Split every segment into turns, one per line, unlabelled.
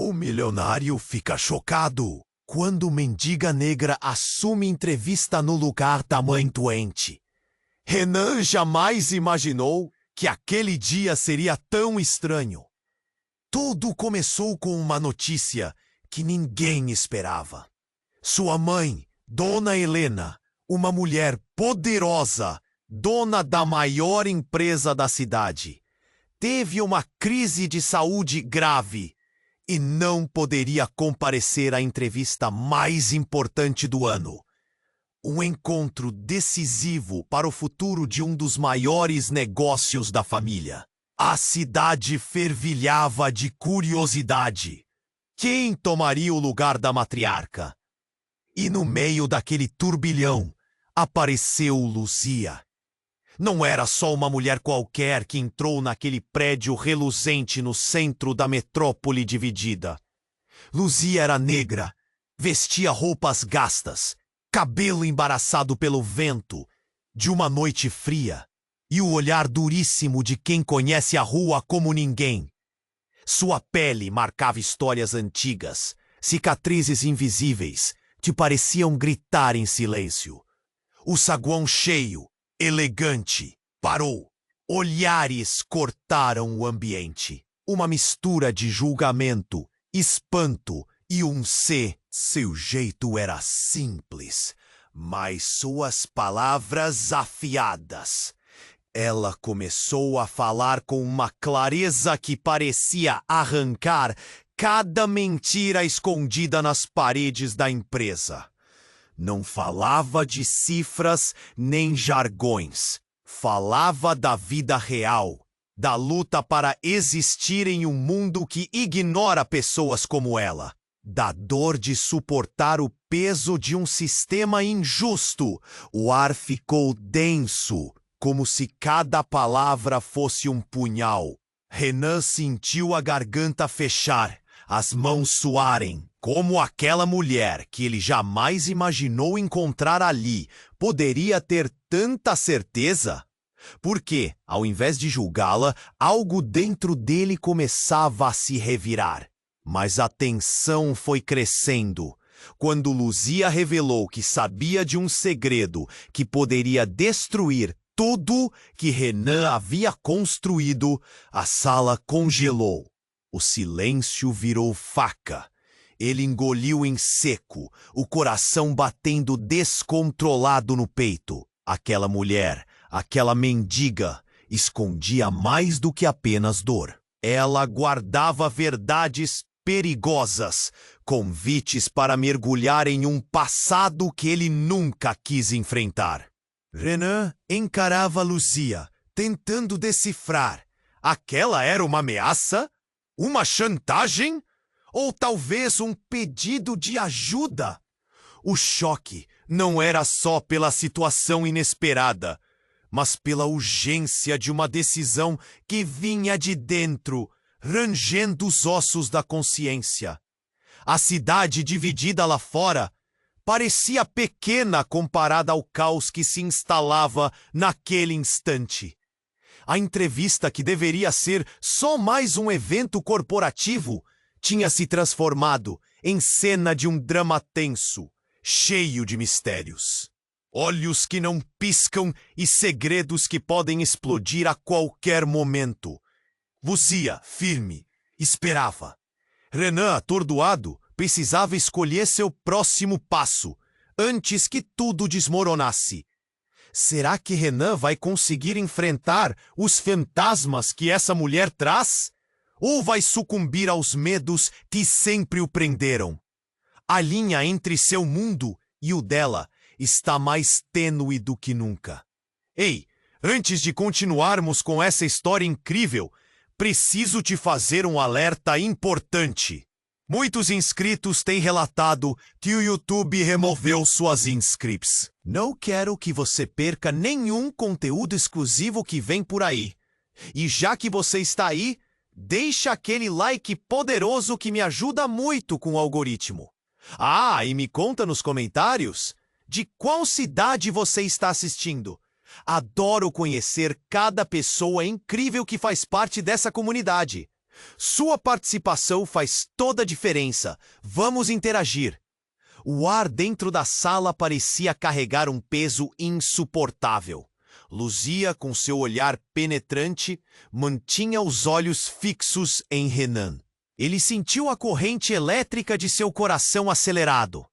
O milionário fica chocado quando mendiga negra assume entrevista no lugar da mãe doente. Renan jamais imaginou que aquele dia seria tão estranho. Tudo começou com uma notícia que ninguém esperava. Sua mãe, Dona Helena, uma mulher poderosa, dona da maior empresa da cidade, teve uma crise de saúde grave e não poderia comparecer à entrevista mais importante do ano. Um encontro decisivo para o futuro de um dos maiores negócios da família. A cidade fervilhava de curiosidade. Quem tomaria o lugar da matriarca? E no meio daquele turbilhão, apareceu Luzia. Não era só uma mulher qualquer que entrou naquele prédio reluzente no centro da metrópole dividida. Luzia era negra, vestia roupas gastas, cabelo embaraçado pelo vento de uma noite fria e o olhar duríssimo de quem conhece a rua como ninguém. Sua pele marcava histórias antigas, cicatrizes invisíveis te pareciam gritar em silêncio. O saguão cheio, elegante, parou. Olhares cortaram o ambiente. Uma mistura de julgamento, espanto e Seu jeito era simples, mas suas palavras afiadas. Ela começou a falar com uma clareza que parecia arrancar cada mentira escondida nas paredes da empresa. Não falava de cifras nem jargões. Falava da vida real, da luta para existir em um mundo que ignora pessoas como ela. Da dor de suportar o peso de um sistema injusto. O ar ficou denso, como se cada palavra fosse um punhal. Renan sentiu a garganta fechar, as mãos suarem. Como aquela mulher que ele jamais imaginou encontrar ali poderia ter tanta certeza? Porque, ao invés de julgá-la, algo dentro dele começava a se revirar. Mas a tensão foi crescendo. Quando Luzia revelou que sabia de um segredo que poderia destruir tudo que Renan havia construído, a sala congelou. O silêncio virou faca. Ele engoliu em seco, o coração batendo descontrolado no peito. Aquela mulher, aquela mendiga, escondia mais do que apenas dor. Ela guardava verdades perigosas, convites para mergulhar em um passado que ele nunca quis enfrentar. Renan encarava Luzia, tentando decifrar. Aquela era uma ameaça? Uma chantagem? Ou talvez um pedido de ajuda? O choque não era só pela situação inesperada, mas pela urgência de uma decisão que vinha de dentro, rangendo os ossos da consciência. A cidade dividida lá fora parecia pequena comparada ao caos que se instalava naquele instante. A entrevista, que deveria ser só mais um evento corporativo, tinha se transformado em cena de um drama tenso, cheio de mistérios. Olhos que não piscam e segredos que podem explodir a qualquer momento. Luzia, firme, esperava. Renan, atordoado, precisava escolher seu próximo passo, antes que tudo desmoronasse. Será que Renan vai conseguir enfrentar os fantasmas que essa mulher traz? Ou vai sucumbir aos medos que sempre o prenderam? A linha entre seu mundo e o dela está mais tênue do que nunca. Ei, antes de continuarmos com essa história incrível, preciso te fazer um alerta importante. Muitos inscritos têm relatado que o YouTube removeu suas inscripts. Não quero que você perca nenhum conteúdo exclusivo que vem por aí. E já que você está aí, deixa aquele like poderoso que me ajuda muito com o algoritmo. Ah, e me conta nos comentários de qual cidade você está assistindo. Adoro conhecer cada pessoa incrível que faz parte dessa comunidade. Sua participação faz toda a diferença. Vamos interagir. O ar dentro da sala parecia carregar um peso insuportável. Luzia, com seu olhar penetrante, mantinha os olhos fixos em Renan. Ele sentiu a corrente elétrica de seu coração acelerado.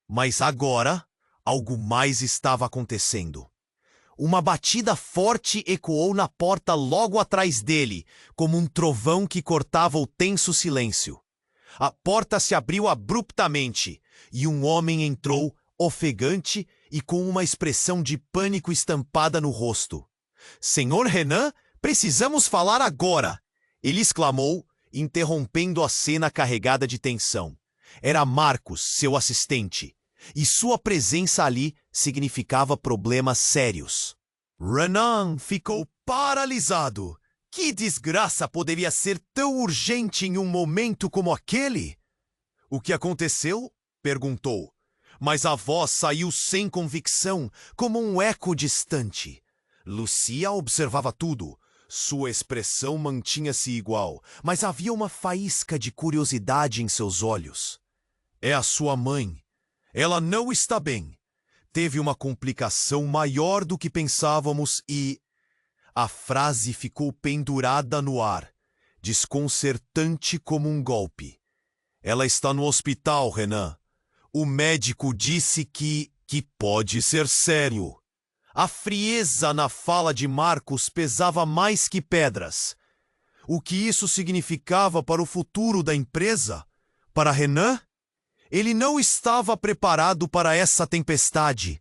Mas agora, algo mais estava acontecendo. Uma batida forte ecoou na porta logo atrás dele, como um trovão que cortava o tenso silêncio. A porta se abriu abruptamente, e um homem entrou, ofegante e com uma expressão de pânico estampada no rosto. "Senhor Renan, precisamos falar agora!" ele exclamou, interrompendo a cena carregada de tensão. Era Marcos, seu assistente, e sua presença ali significava problemas sérios. Renan ficou paralisado. Que desgraça poderia ser tão urgente em um momento como aquele? "O que aconteceu?" perguntou, mas a voz saiu sem convicção, como um eco distante. Luzia observava tudo. Sua expressão mantinha-se igual, mas havia uma faísca de curiosidade em seus olhos. "É a sua mãe. Ela não está bem. Teve uma complicação maior do que pensávamos e..." A frase ficou pendurada no ar, desconcertante como um golpe. "Ela está no hospital, Renan. O médico disse que pode ser sério." A frieza na fala de Marcos pesava mais que pedras. O que isso significava para o futuro da empresa? Para Renan? Ele não estava preparado para essa tempestade.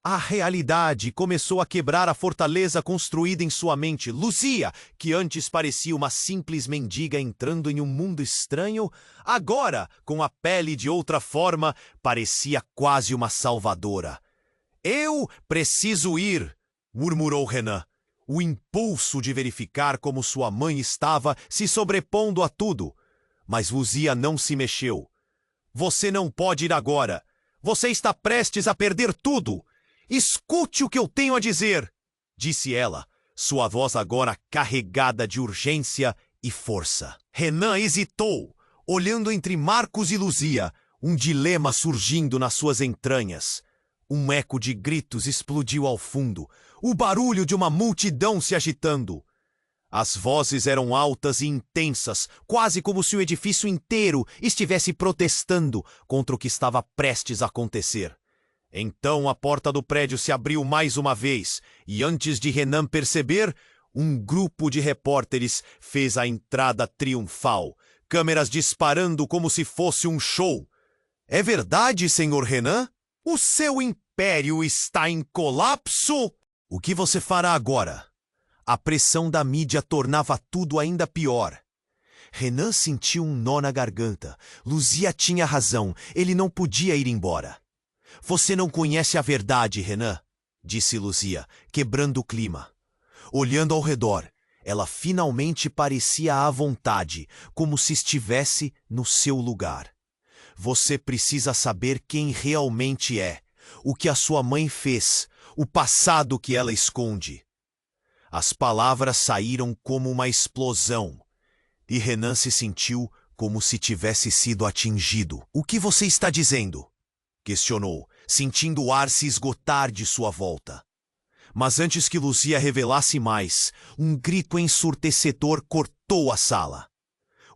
A realidade começou a quebrar a fortaleza construída em sua mente. Luzia, que antes parecia uma simples mendiga entrando em um mundo estranho, agora, com a pele de outra forma, parecia quase uma salvadora. "Eu preciso ir", murmurou Renan. O impulso de verificar como sua mãe estava se sobrepondo a tudo. Mas Luzia não se mexeu. "Você não pode ir agora. Você está prestes a perder tudo. Escute o que eu tenho a dizer", disse ela, sua voz agora carregada de urgência e força. Renan hesitou, olhando entre Marcos e Luzia, um dilema surgindo nas suas entranhas. Um eco de gritos explodiu ao fundo, o barulho de uma multidão se agitando. As vozes eram altas e intensas, quase como se o edifício inteiro estivesse protestando contra o que estava prestes a acontecer. Então a porta do prédio se abriu mais uma vez, e antes de Renan perceber, um grupo de repórteres fez a entrada triunfal, câmeras disparando como se fosse um show. "É verdade, senhor Renan? O seu império está em colapso? O que você fará agora?" A pressão da mídia tornava tudo ainda pior. Renan sentiu um nó na garganta. Luzia tinha razão, ele não podia ir embora. "Você não conhece a verdade, Renan", disse Luzia, quebrando o clima. Olhando ao redor, ela finalmente parecia à vontade, como se estivesse no seu lugar. "Você precisa saber quem realmente é, o que a sua mãe fez, o passado que ela esconde." As palavras saíram como uma explosão, e Renan se sentiu como se tivesse sido atingido. "O que você está dizendo?" questionou, sentindo o ar se esgotar de sua volta. Mas antes que Luzia revelasse mais, um grito ensurdecedor cortou a sala.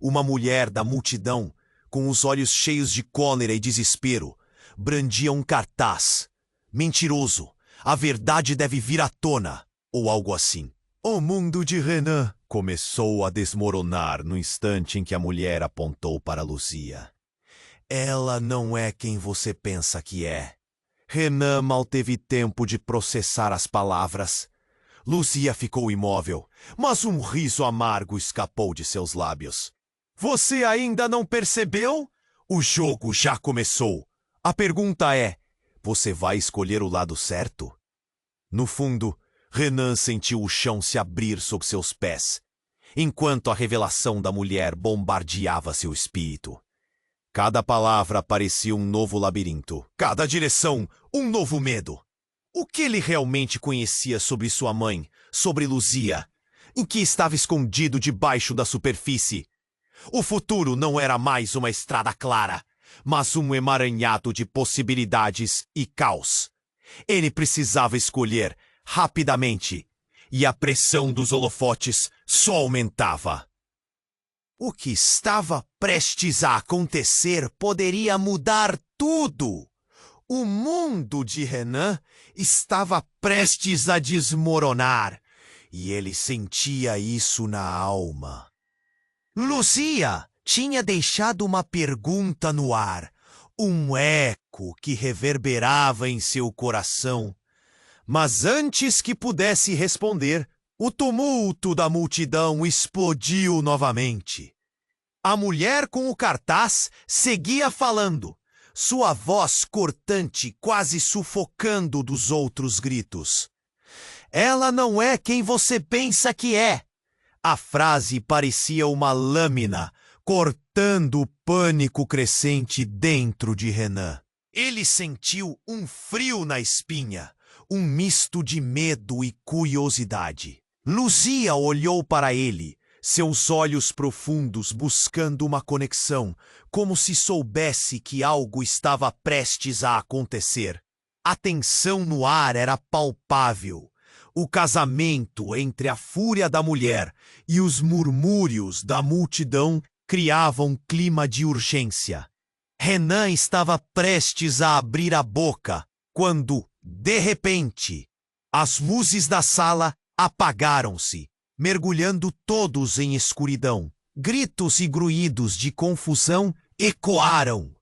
Uma mulher da multidão, com os olhos cheios de cólera e desespero, brandia um cartaz. "Mentiroso! A verdade deve vir à tona!" ou algo assim. O mundo de Renan começou a desmoronar no instante em que a mulher apontou para Luzia. "Ela não é quem você pensa que é." Renan mal teve tempo de processar as palavras. Luzia ficou imóvel, mas um riso amargo escapou de seus lábios. "Você ainda não percebeu? O jogo já começou. A pergunta é, você vai escolher o lado certo?" No fundo, Renan sentiu o chão se abrir sob seus pés, enquanto a revelação da mulher bombardeava seu espírito. Cada palavra parecia um novo labirinto, cada direção um novo medo. O que ele realmente conhecia sobre sua mãe, sobre Luzia? O que estava escondido debaixo da superfície? O futuro não era mais uma estrada clara, mas um emaranhado de possibilidades e caos. Ele precisava escolher rapidamente, e a pressão dos holofotes só aumentava. O que estava prestes a acontecer poderia mudar tudo. O mundo de Renan estava prestes a desmoronar, e ele sentia isso na alma. Luzia tinha deixado uma pergunta no ar, um eco que reverberava em seu coração. Mas antes que pudesse responder, o tumulto da multidão explodiu novamente. A mulher com o cartaz seguia falando, sua voz cortante quase sufocando dos outros gritos. Ela não é quem você pensa que é. A frase parecia uma lâmina, cortando o pânico crescente dentro de Renan. Ele sentiu um frio na espinha, um misto de medo e curiosidade. Luzia olhou para ele, seus olhos profundos buscando uma conexão, como se soubesse que algo estava prestes a acontecer. A tensão no ar era palpável. O casamento entre a fúria da mulher e os murmúrios da multidão criavam um clima de urgência. Renan estava prestes a abrir a boca, quando, de repente, as luzes da sala apagaram-se, mergulhando todos em escuridão. Gritos e grunhidos de confusão ecoaram.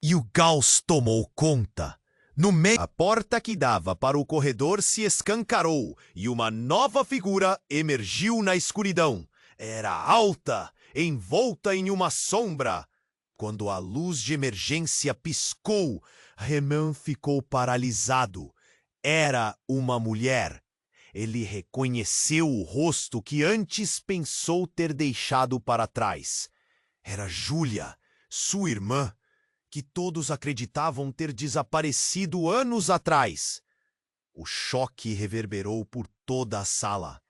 E o caos tomou conta. No meio, a porta que dava para o corredor se escancarou e uma nova figura emergiu na escuridão. Era alta, envolta em uma sombra. Quando a luz de emergência piscou, Renan ficou paralisado. Era uma mulher. Ele reconheceu o rosto que antes pensou ter deixado para trás. Era Júlia, sua irmã, que todos acreditavam ter desaparecido anos atrás. O choque reverberou por toda a sala.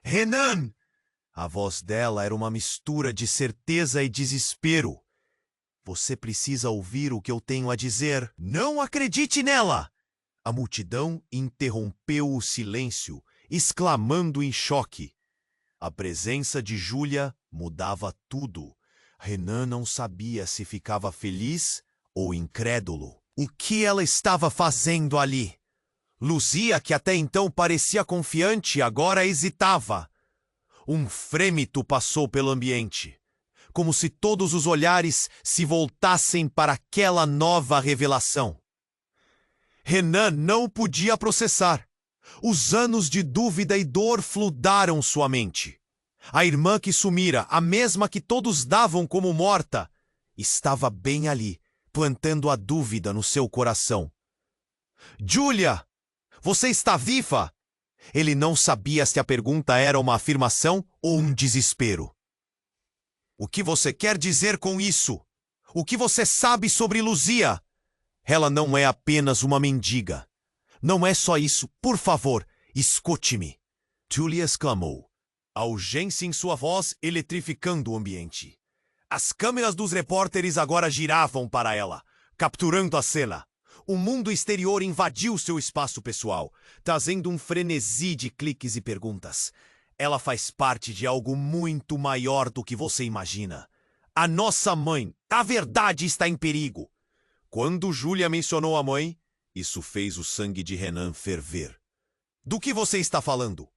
Renan! A voz dela era uma mistura de certeza e desespero. Você precisa ouvir o que eu tenho a dizer. Não acredite nela! A multidão interrompeu o silêncio, exclamando em choque. A presença de Júlia mudava tudo. Renan não sabia se ficava feliz ou incrédulo. O que ela estava fazendo ali? Luzia, que até então parecia confiante, agora hesitava. Um frêmito passou pelo ambiente, como se todos os olhares se voltassem para aquela nova revelação. Renan não podia processar. Os anos de dúvida e dor fludaram sua mente. A irmã que sumira, a mesma que todos davam como morta, estava bem ali, plantando a dúvida no seu coração. Júlia, você está viva? Ele não sabia se a pergunta era uma afirmação ou um desespero. O que você quer dizer com isso? O que você sabe sobre Luzia? Ela não é apenas uma mendiga. Não é só isso. Por favor, escute-me. Júlia exclamou, a urgência em sua voz eletrificando o ambiente. As câmeras dos repórteres agora giravam para ela, capturando a cena. O mundo exterior invadiu seu espaço pessoal, trazendo um frenesi de cliques e perguntas. Ela faz parte de algo muito maior do que você imagina. A nossa mãe, a verdade está em perigo. Quando Júlia mencionou a mãe, isso fez o sangue de Renan ferver. Do que você está falando?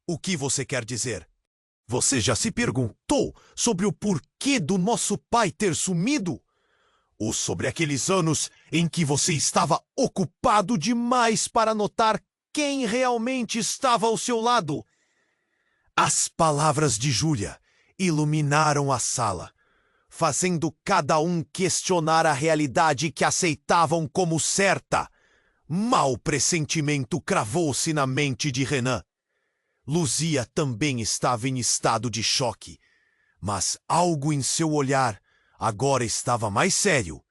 O que você quer dizer? Você já se perguntou sobre o porquê do nosso pai ter sumido? Ou sobre aqueles anos em que você estava ocupado demais para notar quem realmente estava ao seu lado? As palavras de Júlia iluminaram a sala, fazendo cada um questionar a realidade que aceitavam como certa. Mau pressentimento cravou-se na mente de Renan. Luzia também estava em estado de choque, mas algo em seu olhar agora estava mais sério,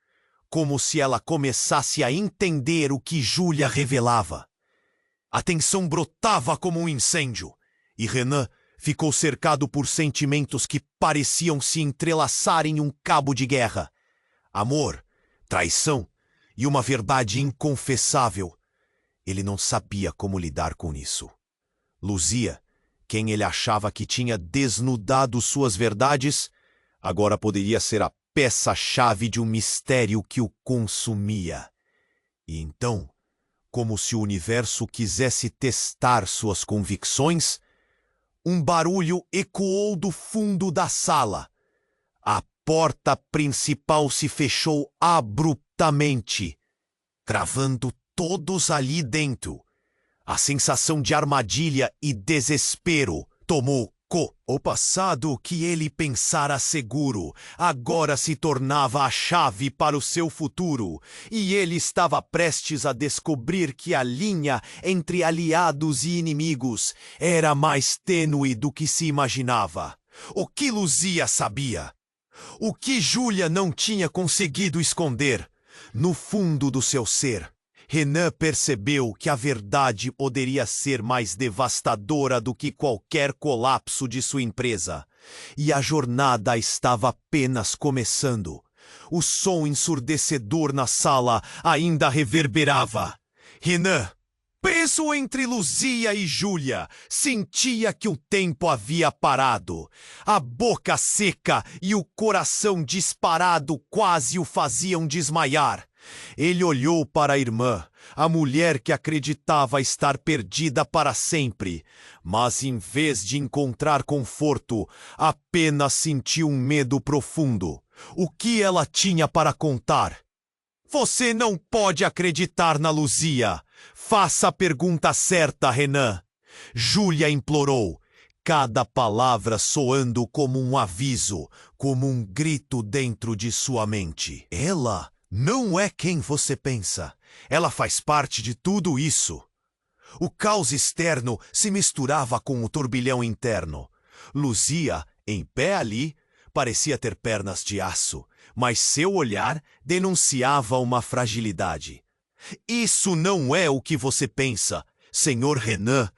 como se ela começasse a entender o que Júlia revelava. A tensão brotava como um incêndio, e Renan ficou cercado por sentimentos que pareciam se entrelaçar em um cabo de guerra. Amor, traição e uma verdade inconfessável. Ele não sabia como lidar com isso. Luzia, quem ele achava que tinha desnudado suas verdades, agora poderia ser a peça-chave de um mistério que o consumia. E então, como se o universo quisesse testar suas convicções, um barulho ecoou do fundo da sala. A porta principal se fechou abruptamente, cravando todos ali dentro. A sensação de armadilha e desespero tomou o passado que ele pensara seguro, agora se tornava a chave para o seu futuro, e ele estava prestes a descobrir que a linha entre aliados e inimigos era mais tênue do que se imaginava. O que Luzia sabia? O que Júlia não tinha conseguido esconder? No fundo do seu ser, Renan percebeu que a verdade poderia ser mais devastadora do que qualquer colapso de sua empresa. E a jornada estava apenas começando. O som ensurdecedor na sala ainda reverberava. Renan, preso entre Luzia e Júlia, sentia que o tempo havia parado. A boca seca e o coração disparado quase o faziam desmaiar. Ele olhou para a irmã, a mulher que acreditava estar perdida para sempre, mas em vez de encontrar conforto, apenas sentiu um medo profundo. O que ela tinha para contar? Você não pode acreditar na Luzia. Faça a pergunta certa, Renan. Júlia implorou, cada palavra soando como um aviso, como um grito dentro de sua mente. Ela não é quem você pensa. Ela faz parte de tudo isso. O caos externo se misturava com o turbilhão interno. Luzia, em pé ali, parecia ter pernas de aço, mas seu olhar denunciava uma fragilidade. Isso não é o que você pensa, Senhor Renan.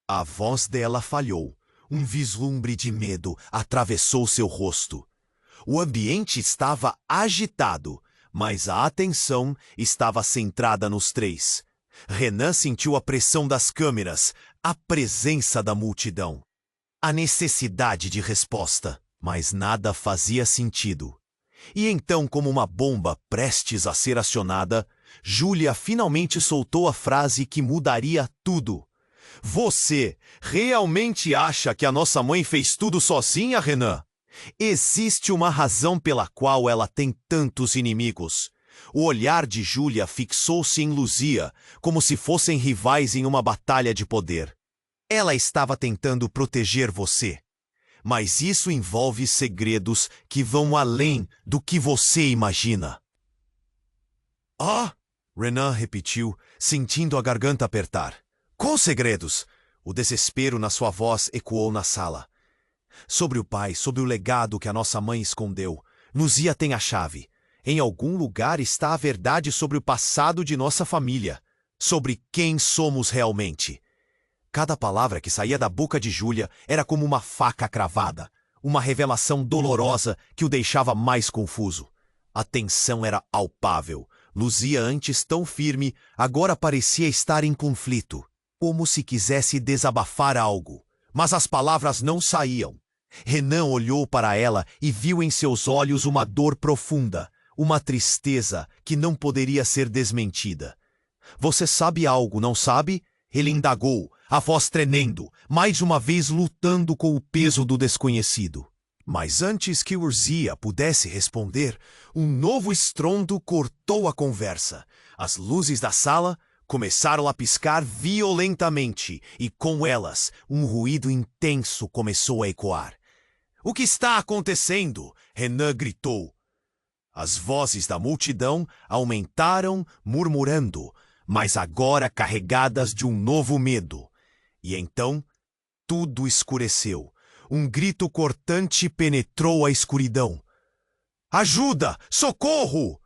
A voz dela falhou. Um vislumbre de medo atravessou seu rosto. O ambiente estava agitado, mas a atenção estava centrada nos três. Renan sentiu a pressão das câmeras, a presença da multidão. A necessidade de resposta, mas nada fazia sentido. E então, como uma bomba prestes a ser acionada, Júlia finalmente soltou a frase que mudaria tudo. Você realmente acha que a nossa mãe fez tudo sozinha, Renan? Existe uma razão pela qual ela tem tantos inimigos. O olhar de Júlia fixou-se em Luzia, como se fossem rivais em uma batalha de poder. Ela estava tentando proteger você. Mas isso envolve segredos que vão além do que você imagina. Ah! Renan repetiu, sentindo a garganta apertar. Quais segredos? O desespero na sua voz ecoou na sala. Sobre o pai, sobre o legado que a nossa mãe escondeu. Luzia tem a chave. Em algum lugar está a verdade sobre o passado de nossa família. Sobre quem somos realmente. Cada palavra que saía da boca de Júlia era como uma faca cravada. Uma revelação dolorosa que o deixava mais confuso. A tensão era palpável. Luzia, antes tão firme, agora parecia estar em conflito. Como se quisesse desabafar algo. Mas as palavras não saíam. Renan olhou para ela e viu em seus olhos uma dor profunda, uma tristeza que não poderia ser desmentida. Você sabe algo, não sabe? Ele indagou, a voz tremendo, mais uma vez lutando com o peso do desconhecido. Mas antes que Luzia pudesse responder, um novo estrondo cortou a conversa. As luzes da sala começaram a piscar violentamente e, com elas, um ruído intenso começou a ecoar. O que está acontecendo? Renan gritou. As vozes da multidão aumentaram, murmurando, mas agora carregadas de um novo medo. E então, tudo escureceu. Um grito cortante penetrou a escuridão. Ajuda! Socorro!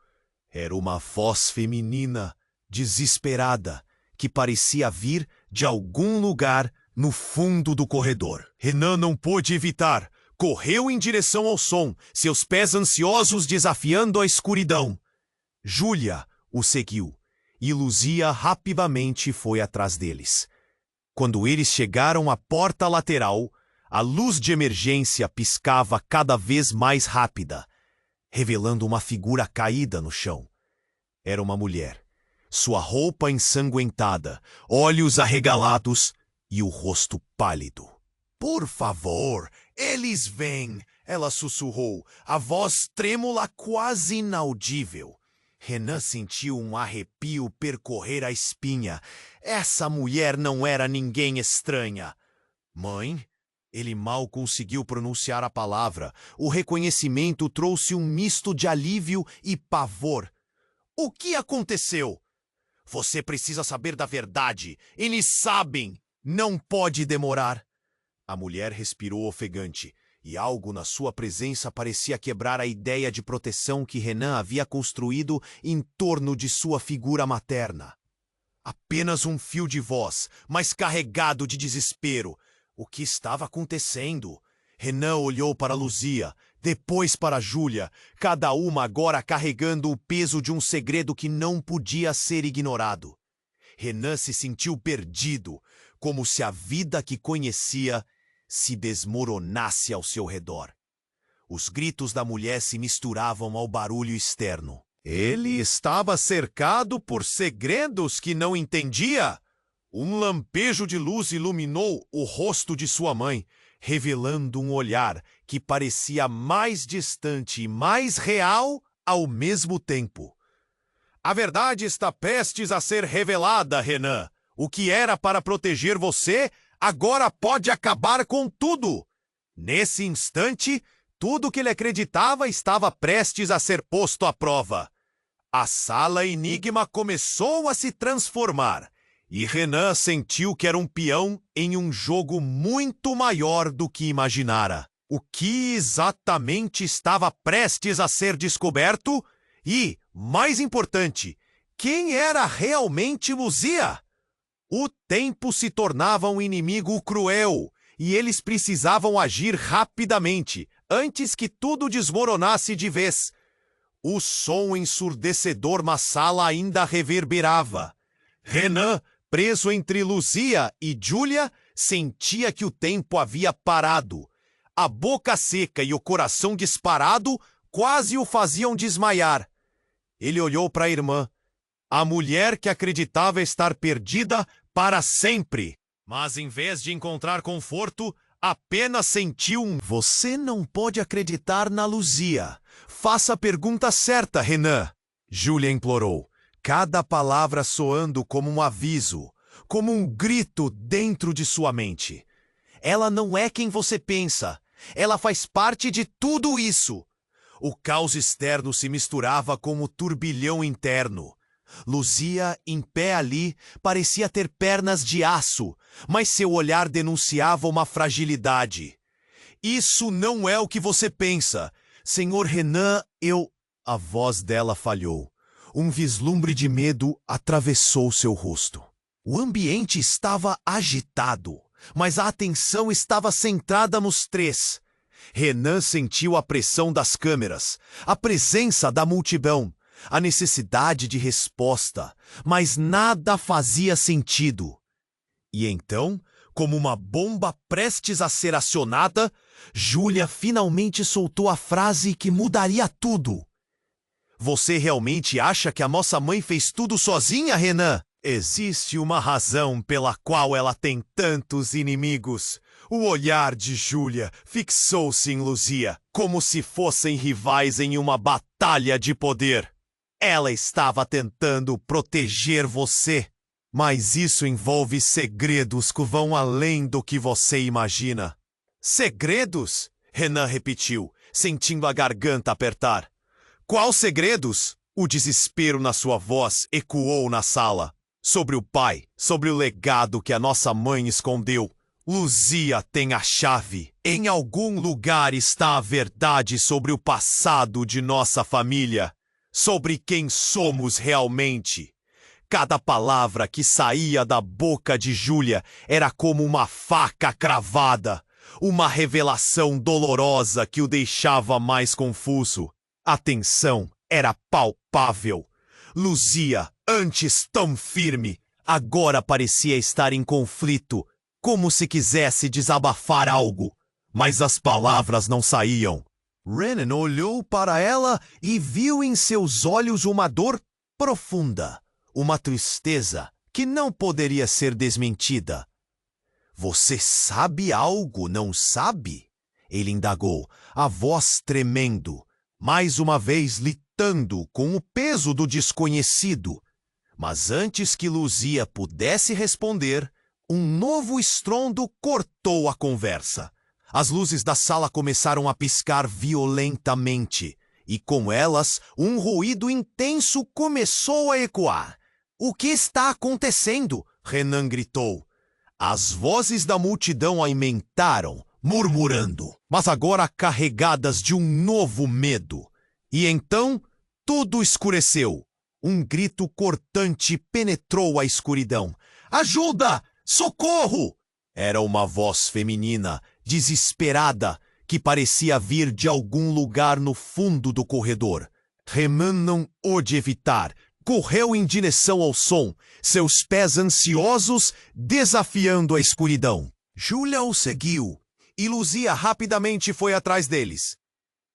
Era uma voz feminina, desesperada, que parecia vir de algum lugar no fundo do corredor. Renan não pôde evitar. Correu em direção ao som, seus pés ansiosos desafiando a escuridão. Júlia o seguiu, e Luzia rapidamente foi atrás deles. Quando eles chegaram à porta lateral, a luz de emergência piscava cada vez mais rápida, revelando uma figura caída no chão. Era uma mulher, sua roupa ensanguentada, olhos arregalados e o rosto pálido. "Por favor, eles vêm!" ela sussurrou, a voz trêmula quase inaudível. Renan sentiu um arrepio percorrer a espinha. Essa mulher não era ninguém estranha. "Mãe?" Ele mal conseguiu pronunciar a palavra. O reconhecimento trouxe um misto de alívio e pavor. "O que aconteceu?" "Você precisa saber da verdade. Eles sabem. Não pode demorar." A mulher respirou ofegante, e algo na sua presença parecia quebrar a ideia de proteção que Renan havia construído em torno de sua figura materna. Apenas um fio de voz, mas carregado de desespero. O que estava acontecendo? Renan olhou para Luzia, depois para Júlia, cada uma agora carregando o peso de um segredo que não podia ser ignorado. Renan se sentiu perdido, como se a vida que conhecia se desmoronasse ao seu redor. Os gritos da mulher se misturavam ao barulho externo. Ele estava cercado por segredos que não entendia. Um lampejo de luz iluminou o rosto de sua mãe, revelando um olhar que parecia mais distante e mais real ao mesmo tempo. "A verdade está prestes a ser revelada, Renan. O que era para proteger você agora pode acabar com tudo." Nesse instante, tudo que ele acreditava estava prestes a ser posto à prova. A sala Enigma começou a se transformar, e Renan sentiu que era um peão em um jogo muito maior do que imaginara. O que exatamente estava prestes a ser descoberto? E, mais importante, quem era realmente Luzia? O tempo se tornava um inimigo cruel, e eles precisavam agir rapidamente, antes que tudo desmoronasse de vez. O som ensurdecedor na sala ainda reverberava. Renan, preso entre Luzia e Júlia, sentia que o tempo havia parado. A boca seca e o coração disparado quase o faziam desmaiar. Ele olhou para a irmã, a mulher que acreditava estar perdida para sempre. Mas em vez de encontrar conforto, apenas sentiu um... "Você não pode acreditar na Luzia. Faça a pergunta certa, Renan." Júlia implorou, cada palavra soando como um aviso, como um grito dentro de sua mente. "Ela não é quem você pensa. Ela faz parte de tudo isso." O caos externo se misturava com o turbilhão interno. Luzia, em pé ali, parecia ter pernas de aço, mas seu olhar denunciava uma fragilidade. "Isso não é o que você pensa. Senhor Renan, eu..." A voz dela falhou. Um vislumbre de medo atravessou seu rosto. O ambiente estava agitado, mas a atenção estava centrada nos três. Renan sentiu a pressão das câmeras, a presença da multidão, a necessidade de resposta, mas nada fazia sentido. E então, como uma bomba prestes a ser acionada, Júlia finalmente soltou a frase que mudaria tudo. "Você realmente acha que a nossa mãe fez tudo sozinha, Renan? Existe uma razão pela qual ela tem tantos inimigos." O olhar de Júlia fixou-se em Luzia, como se fossem rivais em uma batalha de poder. "Ela estava tentando proteger você, mas isso envolve segredos que vão além do que você imagina." "Segredos?" Renan repetiu, sentindo a garganta apertar. "Qual segredos?" O desespero na sua voz ecoou na sala. "Sobre o pai, sobre o legado que a nossa mãe escondeu. Luzia tem a chave. Em algum lugar está a verdade sobre o passado de nossa família, sobre quem somos realmente. Cada palavra que saía da boca de Júlia era como uma faca cravada, uma revelação dolorosa que o deixava mais confuso. A tensão era palpável. Luzia, antes tão firme, agora parecia estar em conflito, como se quisesse desabafar algo, mas as palavras não saíam. Renan olhou para ela e viu em seus olhos uma dor profunda, uma tristeza que não poderia ser desmentida. Você sabe algo, não sabe? Ele indagou, a voz tremendo, mais uma vez litando com o peso do desconhecido. Mas antes que Luzia pudesse responder, um novo estrondo cortou a conversa. As luzes da sala começaram a piscar violentamente, e com elas, um ruído intenso começou a ecoar. O que está acontecendo? Renan gritou. As vozes da multidão aumentaram, murmurando, mas agora carregadas de um novo medo. E então, tudo escureceu. Um grito cortante penetrou a escuridão. Ajuda! Socorro! Era uma voz feminina, desesperada, que parecia vir de algum lugar no fundo do corredor. Renan não pôde evitar. Correu em direção ao som, seus pés ansiosos desafiando a escuridão. Júlia o seguiu, e Luzia rapidamente foi atrás deles.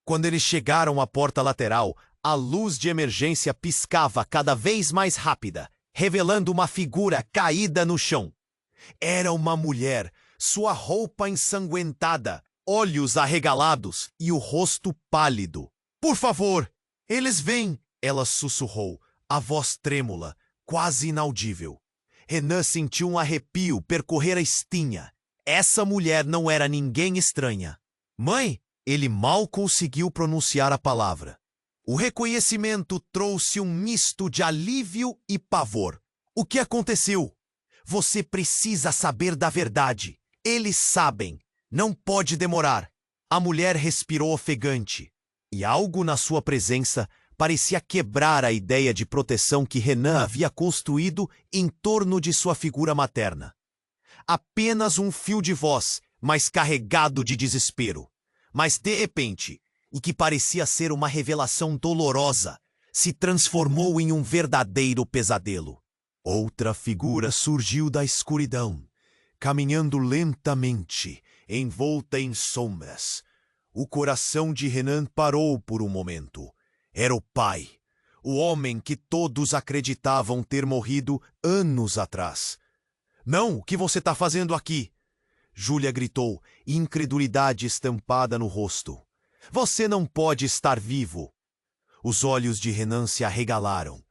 Quando eles chegaram à porta lateral, a luz de emergência piscava cada vez mais rápida, revelando uma figura caída no chão. Era uma mulher, sua roupa ensanguentada, olhos arregalados e o rosto pálido. Por favor, eles vêm, ela sussurrou, a voz trêmula, quase inaudível. Renan sentiu um arrepio percorrer a espinha. Essa mulher não era ninguém estranha. Mãe, ele mal conseguiu pronunciar a palavra. O reconhecimento trouxe um misto de alívio e pavor. O que aconteceu? Você precisa saber da verdade. Eles sabem. Não pode demorar. A mulher respirou ofegante. E algo na sua presença parecia quebrar a ideia de proteção que Renan havia construído em torno de sua figura materna. Apenas um fio de voz, mas carregado de desespero. Mas, de repente, o que parecia ser uma revelação dolorosa se transformou em um verdadeiro pesadelo. Outra figura surgiu da escuridão, caminhando lentamente, envolta em sombras. O coração de Renan parou por um momento. Era o pai, o homem que todos acreditavam ter morrido anos atrás. Não, o que você está fazendo aqui? Júlia gritou, incredulidade estampada no rosto. Você não pode estar vivo. Os olhos de Renan se arregalaram.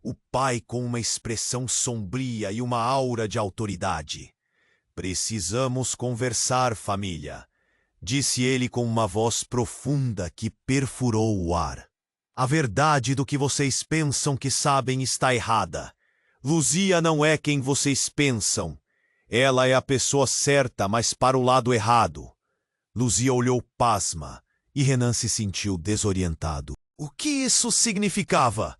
O pai com uma expressão sombria e uma aura de autoridade. Precisamos conversar, família, disse ele com uma voz profunda que perfurou o ar. A verdade do que vocês pensam que sabem está errada. Luzia não é quem vocês pensam. Ela é a pessoa certa, mas para o lado errado. Luzia olhou pasma e Renan se sentiu desorientado. O que isso significava?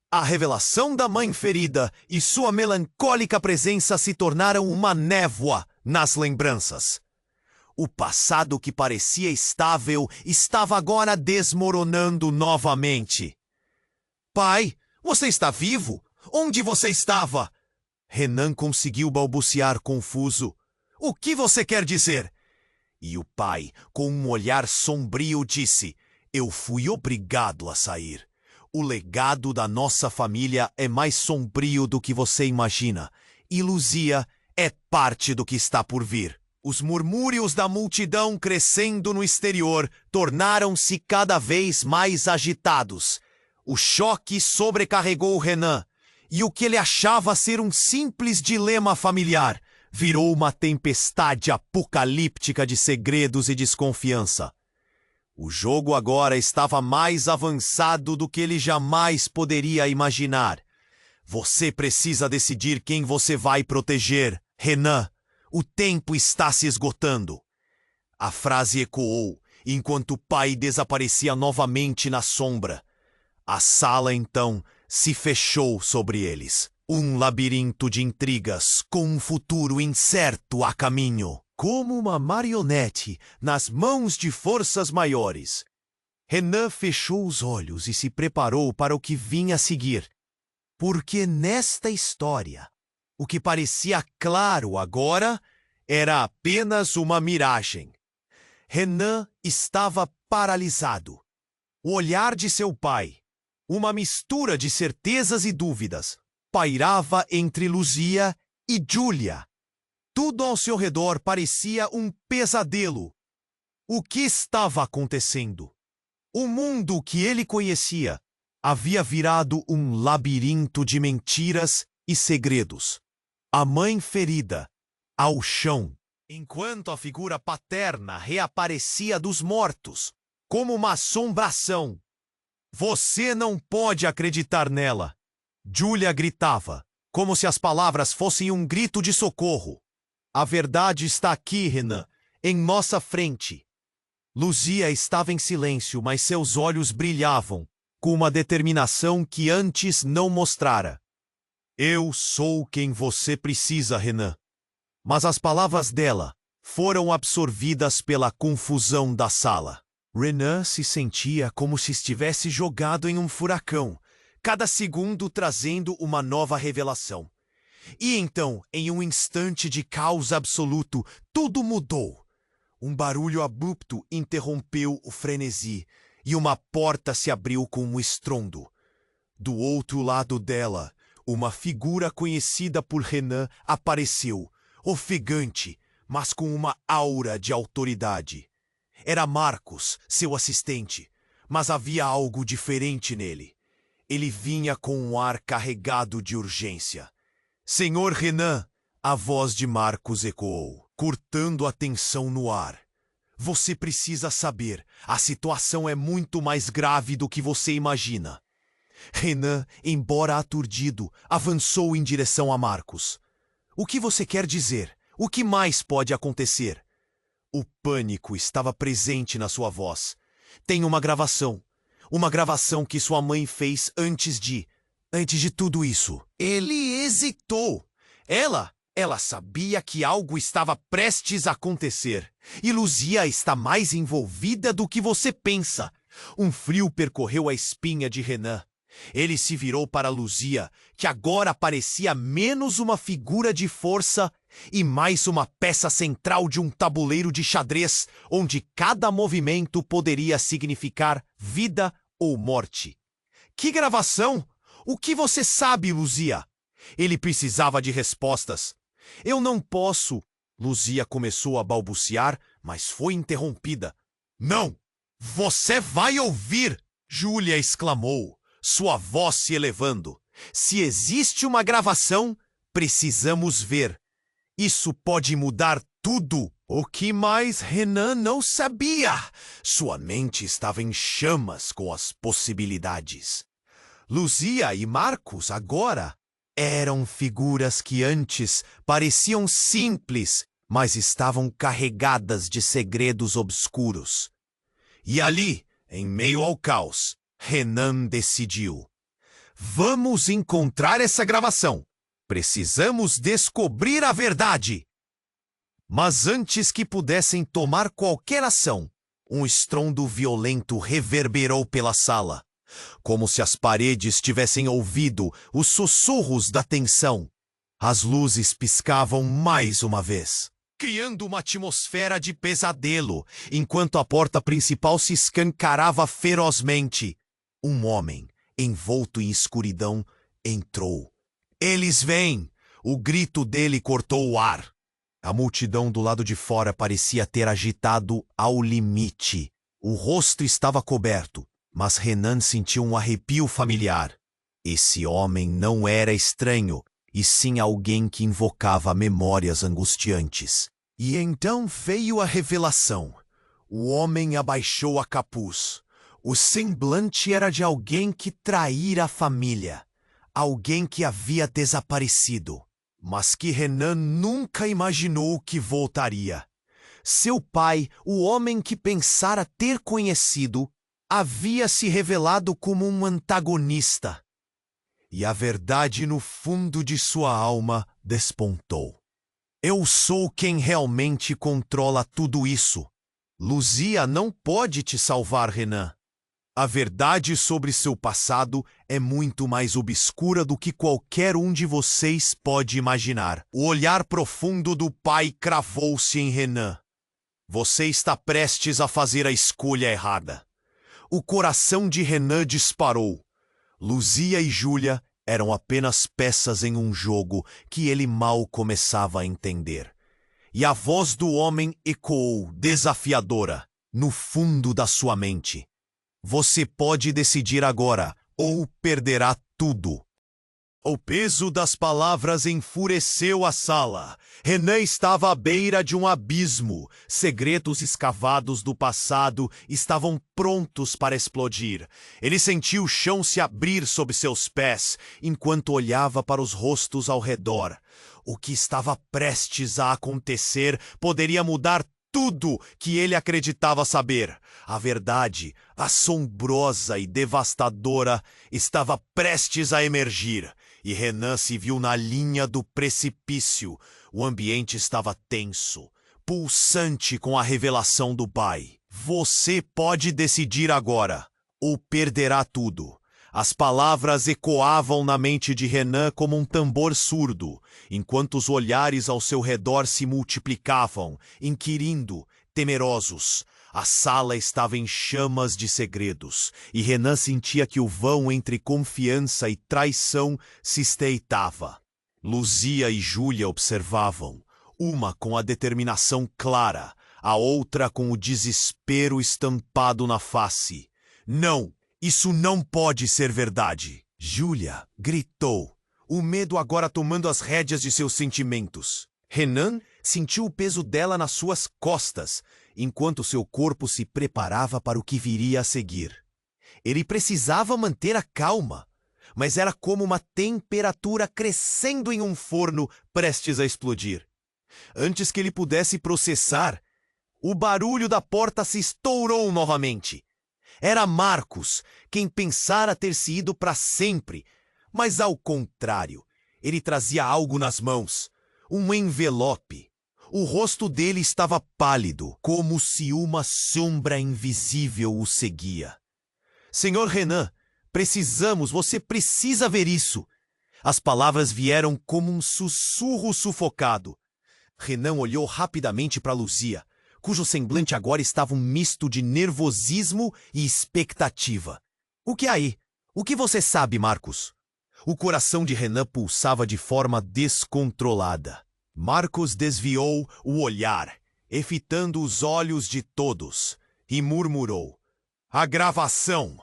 A revelação da mãe ferida e sua melancólica presença se tornaram uma névoa nas lembranças. O passado que parecia estável estava agora desmoronando novamente. Pai, você está vivo? Onde você estava? Renan conseguiu balbuciar confuso. O que você quer dizer? E o pai, com um olhar sombrio, disse: Eu fui obrigado a sair. O legado da nossa família é mais sombrio do que você imagina. E Luzia é parte do que está por vir. Os murmúrios da multidão crescendo no exterior tornaram-se cada vez mais agitados. O choque sobrecarregou Renan, e o que ele achava ser um simples dilema familiar virou uma tempestade apocalíptica de segredos e desconfiança. O jogo agora estava mais avançado do que ele jamais poderia imaginar. Você precisa decidir quem você vai proteger, Renan. O tempo está se esgotando. A frase ecoou, enquanto o pai desaparecia novamente na sombra. A sala, então, se fechou sobre eles. Um labirinto de intrigas com um futuro incerto a caminho. Como uma marionete nas mãos de forças maiores. Renan fechou os olhos e se preparou para o que vinha a seguir. Porque nesta história, o que parecia claro agora era apenas uma miragem. Renan estava paralisado. O olhar de seu pai, uma mistura de certezas e dúvidas, pairava entre Luzia e Julia. Tudo ao seu redor parecia um pesadelo. O que estava acontecendo? O mundo que ele conhecia havia virado um labirinto de mentiras e segredos. A mãe ferida, ao chão, enquanto a figura paterna reaparecia dos mortos, como uma assombração. Você não pode acreditar nela. Julia gritava, como se as palavras fossem um grito de socorro. A verdade está aqui, Renan, em nossa frente. Luzia estava em silêncio, mas seus olhos brilhavam, com uma determinação que antes não mostrara. Eu sou quem você precisa, Renan. Mas as palavras dela foram absorvidas pela confusão da sala. Renan se sentia como se estivesse jogado em um furacão, cada segundo trazendo uma nova revelação. E então, em um instante de caos absoluto, tudo mudou. Um barulho abrupto interrompeu o frenesi, e uma porta se abriu com um estrondo. Do outro lado dela, uma figura conhecida por Renan apareceu, ofegante, mas com uma aura de autoridade. Era Marcos, seu assistente, mas havia algo diferente nele. Ele vinha com um ar carregado de urgência. Senhor Renan, a voz de Marcos ecoou, cortando a tensão no ar. Você precisa saber, a situação é muito mais grave do que você imagina. Renan, embora aturdido, avançou em direção a Marcos. O que você quer dizer? O que mais pode acontecer? O pânico estava presente na sua voz. Tem uma gravação que sua mãe fez antes de tudo isso. Ele hesitou. Ela sabia que algo estava prestes a acontecer. E Luzia está mais envolvida do que você pensa. Um frio percorreu a espinha de Renan. Ele se virou para Luzia, que agora parecia menos uma figura de força e mais uma peça central de um tabuleiro de xadrez, onde cada movimento poderia significar vida ou morte. Que gravação? O que você sabe, Luzia? Ele precisava de respostas. Eu não posso. Luzia começou a balbuciar, mas foi interrompida. Não! Você vai ouvir! Julia exclamou, sua voz se elevando. Se existe uma gravação, precisamos ver. Isso pode mudar tudo. O que mais Renan não sabia? Sua mente estava em chamas com as possibilidades. Luzia e Marcos agora eram figuras que antes pareciam simples, mas estavam carregadas de segredos obscuros. E ali, em meio ao caos, Renan decidiu. Vamos encontrar essa gravação. Precisamos descobrir a verdade. Mas antes que pudessem tomar qualquer ação, um estrondo violento reverberou pela sala, como se as paredes tivessem ouvido os sussurros da tensão. As luzes piscavam mais uma vez, criando uma atmosfera de pesadelo, enquanto a porta principal se escancarava ferozmente. Um homem, envolto em escuridão, entrou. Eles vêm! O grito dele cortou o ar. A multidão do lado de fora parecia ter agitado ao limite. O rosto estava coberto, mas Renan sentiu um arrepio familiar. Esse homem não era estranho, e sim alguém que invocava memórias angustiantes. E então veio a revelação. O homem abaixou a capuz. O semblante era de alguém que traíra a família. Alguém que havia desaparecido, mas que Renan nunca imaginou que voltaria. Seu pai, o homem que pensara ter conhecido, havia se revelado como um antagonista. e a verdade no fundo de sua alma despontou. Eu sou quem realmente controla tudo isso. Luzia não pode te salvar, Renan. A verdade sobre seu passado é muito mais obscura do que qualquer um de vocês pode imaginar. O olhar profundo do pai cravou-se em Renan. Você está prestes a fazer a escolha errada. O coração de Renan disparou. Luzia e Júlia eram apenas peças em um jogo que ele mal começava a entender. E a voz do homem ecoou, desafiadora, no fundo da sua mente. Você pode decidir agora, ou perderá tudo. O peso das palavras enfureceu a sala. Renan estava à beira de um abismo. Segredos escavados do passado estavam prontos para explodir. Ele sentiu o chão se abrir sob seus pés, enquanto olhava para os rostos ao redor. O que estava prestes a acontecer poderia mudar tudo que ele acreditava saber. A verdade, assombrosa e devastadora, estava prestes a emergir, e Renan se viu na linha do precipício. O ambiente estava tenso, pulsante com a revelação do pai. Você pode decidir agora, ou perderá tudo. As palavras ecoavam na mente de Renan como um tambor surdo, enquanto os olhares ao seu redor se multiplicavam, inquirindo, temerosos. A sala estava em chamas de segredos, e Renan sentia que o vão entre confiança e traição se estreitava. Luzia e Júlia observavam, uma com a determinação clara, a outra com o desespero estampado na face. Não! Isso não pode ser verdade! Júlia gritou, o medo agora tomando as rédeas de seus sentimentos. Renan sentiu o peso dela nas suas costas, enquanto seu corpo se preparava para o que viria a seguir. Ele precisava manter a calma, mas era como uma temperatura crescendo em um forno prestes a explodir. Antes que ele pudesse processar, o barulho da porta se estourou novamente. Era Marcos, quem pensara ter se ido para sempre, mas ao contrário, ele trazia algo nas mãos, um envelope. O rosto dele estava pálido, como se uma sombra invisível o seguia. Senhor Renan, você precisa ver isso. As palavras vieram como um sussurro sufocado. Renan olhou rapidamente para Luzia, cujo semblante agora estava um misto de nervosismo e expectativa. O que aí? O que você sabe, Marcos? O coração de Renan pulsava de forma descontrolada. Marcos desviou o olhar, evitando os olhos de todos, e murmurou. A gravação!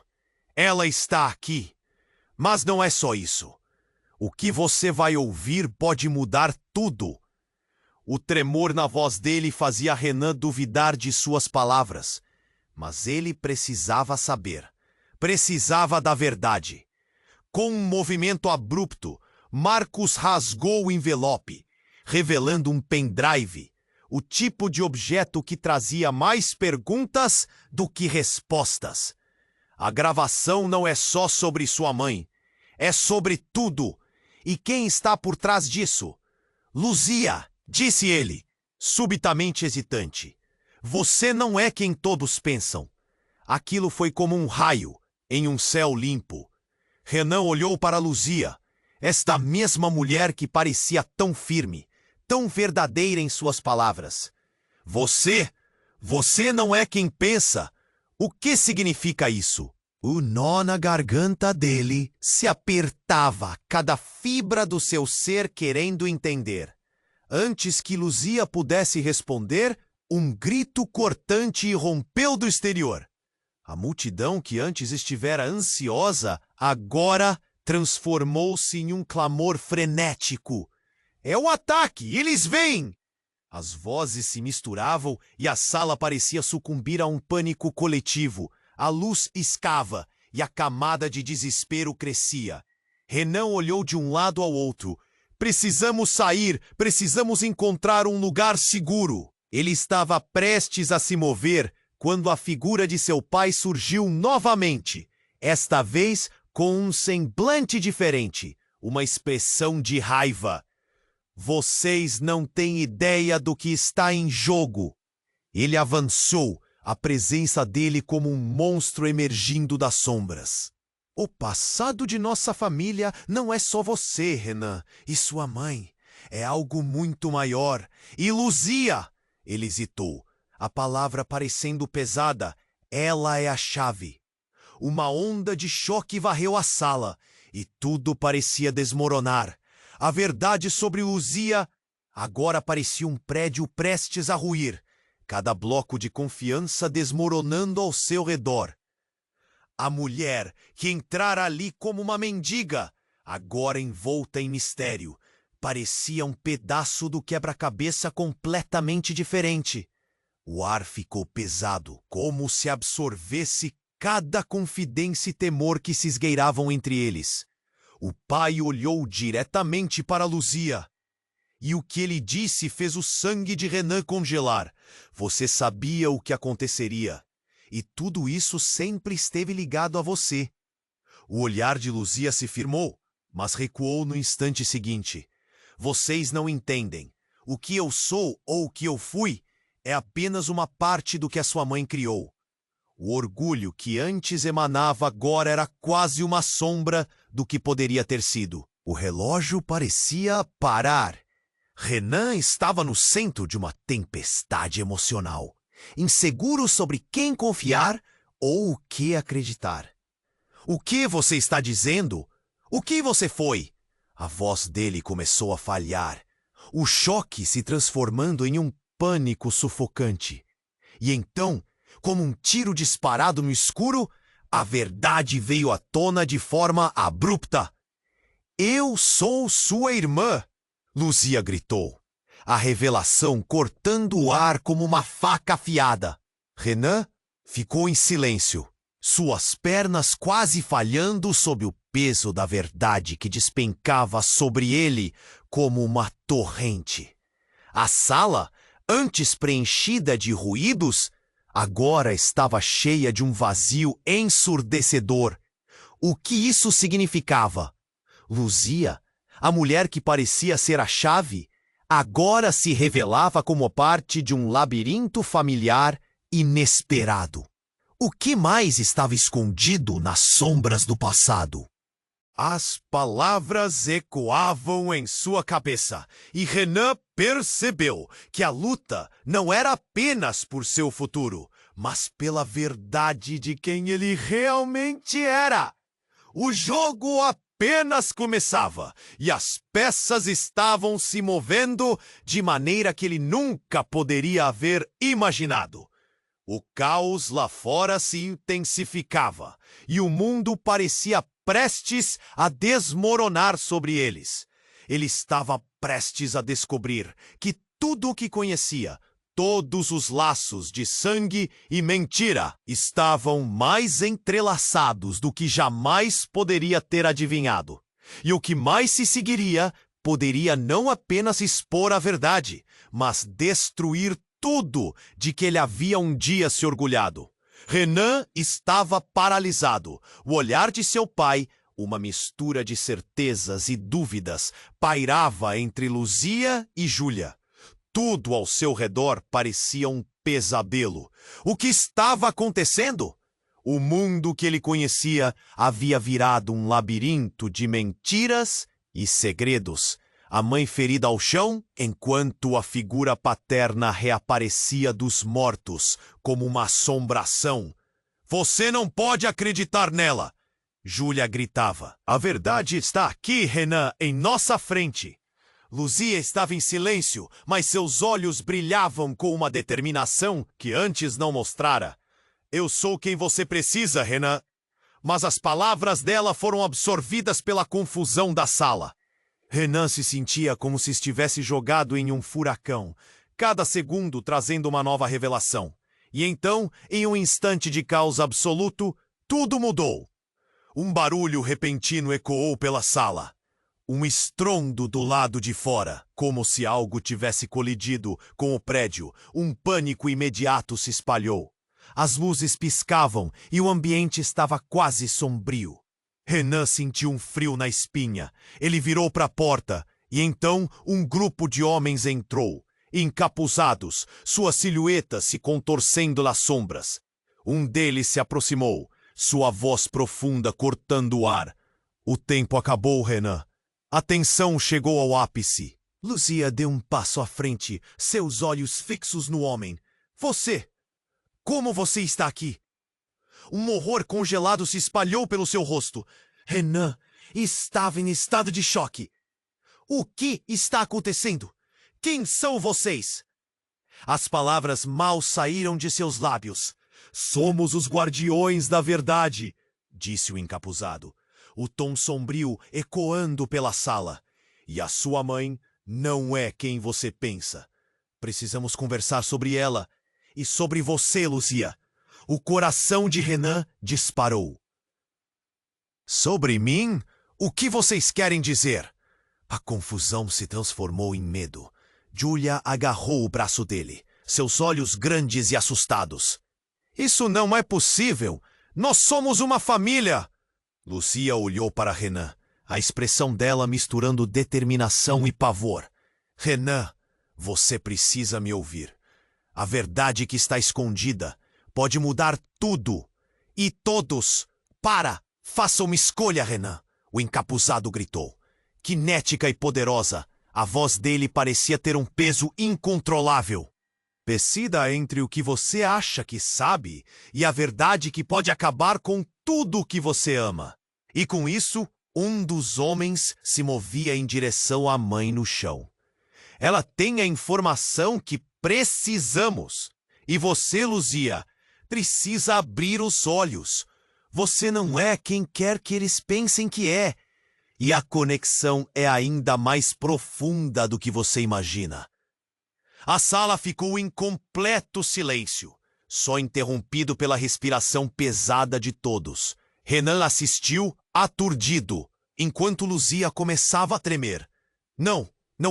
Ela está aqui. Mas não é só isso. O que você vai ouvir pode mudar tudo. O tremor na voz dele fazia Renan duvidar de suas palavras. Mas ele precisava saber. Precisava da verdade. Com um movimento abrupto, Marcos rasgou o envelope, revelando um pendrive, o tipo de objeto que trazia mais perguntas do que respostas. A gravação não é só sobre sua mãe, é sobre tudo. E quem está por trás disso? Luzia! Disse ele, subitamente hesitante. Você não é quem todos pensam. Aquilo foi como um raio em um céu limpo. Renan olhou para Luzia, esta mesma mulher que parecia tão firme, tão verdadeira em suas palavras. Você não é quem pensa. O que significa isso? O nó na garganta dele se apertava, cada fibra do seu ser querendo entender. Antes que Luzia pudesse responder, um grito cortante irrompeu do exterior. A multidão que antes estivera ansiosa, agora transformou-se em um clamor frenético. É o ataque! Eles vêm! As vozes se misturavam e a sala parecia sucumbir a um pânico coletivo. A luz escava e a camada de desespero crescia. Renan olhou de um lado ao outro. Precisamos sair, precisamos encontrar um lugar seguro. Ele estava prestes a se mover quando a figura de seu pai surgiu novamente, esta vez com um semblante diferente, uma expressão de raiva. Vocês não têm ideia do que está em jogo. Ele avançou, a presença dele como um monstro emergindo das sombras. O passado de nossa família não é só você, Renan, e sua mãe. É algo muito maior. E Luzia! Ele hesitou, a palavra parecendo pesada. Ela é a chave. Uma onda de choque varreu a sala, e tudo parecia desmoronar. A verdade sobre Luzia agora parecia um prédio prestes a ruir, cada bloco de confiança desmoronando ao seu redor. A mulher que entrara ali como uma mendiga, agora envolta em mistério, parecia um pedaço do quebra-cabeça completamente diferente. O ar ficou pesado, como se absorvesse cada confidência e temor que se esgueiravam entre eles. O pai olhou diretamente para Luzia. E o que ele disse fez o sangue de Renan congelar. Você sabia o que aconteceria. E tudo isso sempre esteve ligado a você. O olhar de Luzia se firmou, mas recuou no instante seguinte. Vocês não entendem. O que eu sou ou o que eu fui é apenas uma parte do que a sua mãe criou. O orgulho que antes emanava agora era quase uma sombra do que poderia ter sido. O relógio parecia parar. Renan estava no centro de uma tempestade emocional, inseguro sobre quem confiar ou o que acreditar. O que você está dizendo? O que você foi? A voz dele começou a falhar, o choque se transformando em um pânico sufocante. E então, como um tiro disparado no escuro, a verdade veio à tona de forma abrupta. Eu sou sua irmã! Luzia gritou, a revelação cortando o ar como uma faca afiada. Renan ficou em silêncio, suas pernas quase falhando sob o peso da verdade que despencava sobre ele como uma torrente. A sala, antes preenchida de ruídos, agora estava cheia de um vazio ensurdecedor. O que isso significava? Luzia, a mulher que parecia ser a chave, agora se revelava como parte de um labirinto familiar inesperado. O que mais estava escondido nas sombras do passado? As palavras ecoavam em sua cabeça, e Renan percebeu que a luta não era apenas por seu futuro, mas pela verdade de quem ele realmente era. O jogo apenas começava, e as peças estavam se movendo de maneira que ele nunca poderia haver imaginado. O caos lá fora se intensificava, e o mundo parecia prestes a desmoronar sobre eles. Ele estava prestes a descobrir que tudo o que conhecia, todos os laços de sangue e mentira, estavam mais entrelaçados do que jamais poderia ter adivinhado. E o que mais se seguiria poderia não apenas expor a verdade, mas destruir tudo de que ele havia um dia se orgulhado. Renan estava paralisado. O olhar de seu pai, uma mistura de certezas e dúvidas, pairava entre Luzia e Júlia. Tudo ao seu redor parecia um pesadelo. O que estava acontecendo? O mundo que ele conhecia havia virado um labirinto de mentiras e segredos. A mãe ferida ao chão, enquanto a figura paterna reaparecia dos mortos como uma assombração. Você não pode acreditar nela! Júlia gritava. A verdade está aqui, Renan, em nossa frente. Luzia estava em silêncio, mas seus olhos brilhavam com uma determinação que antes não mostrara. Eu sou quem você precisa, Renan. Mas as palavras dela foram absorvidas pela confusão da sala. Renan se sentia como se estivesse jogado em um furacão, cada segundo trazendo uma nova revelação. E então, em um instante de caos absoluto, tudo mudou. Um barulho repentino ecoou pela sala. Um estrondo do lado de fora, como se algo tivesse colidido com o prédio. Um pânico imediato se espalhou. As luzes piscavam e o ambiente estava quase sombrio. Renan sentiu um frio na espinha. Ele virou para a porta e então um grupo de homens entrou, encapuzados, suas silhuetas se contorcendo nas sombras. Um deles se aproximou, sua voz profunda cortando o ar. O tempo acabou, Renan. A tensão chegou ao ápice. Luzia deu um passo à frente, seus olhos fixos no homem. Você! Como você está aqui? Um horror congelado se espalhou pelo seu rosto. Renan estava em estado de choque. O que está acontecendo? Quem são vocês? As palavras mal saíram de seus lábios. Somos os guardiões da verdade, disse o encapuzado, o tom sombrio ecoando pela sala. E a sua mãe não é quem você pensa. Precisamos conversar sobre ela e sobre você, Luzia. O coração de Renan disparou. Sobre mim? O que vocês querem dizer? A confusão se transformou em medo. Julia agarrou o braço dele, seus olhos grandes e assustados. Isso não é possível! Nós somos uma família! Luzia olhou para Renan, a expressão dela misturando determinação e pavor. Renan, você precisa me ouvir. A verdade que está escondida pode mudar tudo. E todos. Faça uma escolha, Renan, o encapuzado gritou. Cinética e poderosa, a voz dele parecia ter um peso incontrolável. Decida entre o que você acha que sabe e a verdade que pode acabar com tudo o que você ama. E com isso, um dos homens se movia em direção à mãe no chão. Ela tem a informação que precisamos. E você, Luzia, precisa abrir os olhos. Você não é quem quer que eles pensem que é. E a conexão é ainda mais profunda do que você imagina. A sala ficou em completo silêncio, só interrompido pela respiração pesada de todos. Renan assistiu, aturdido, enquanto Luzia começava a tremer. Não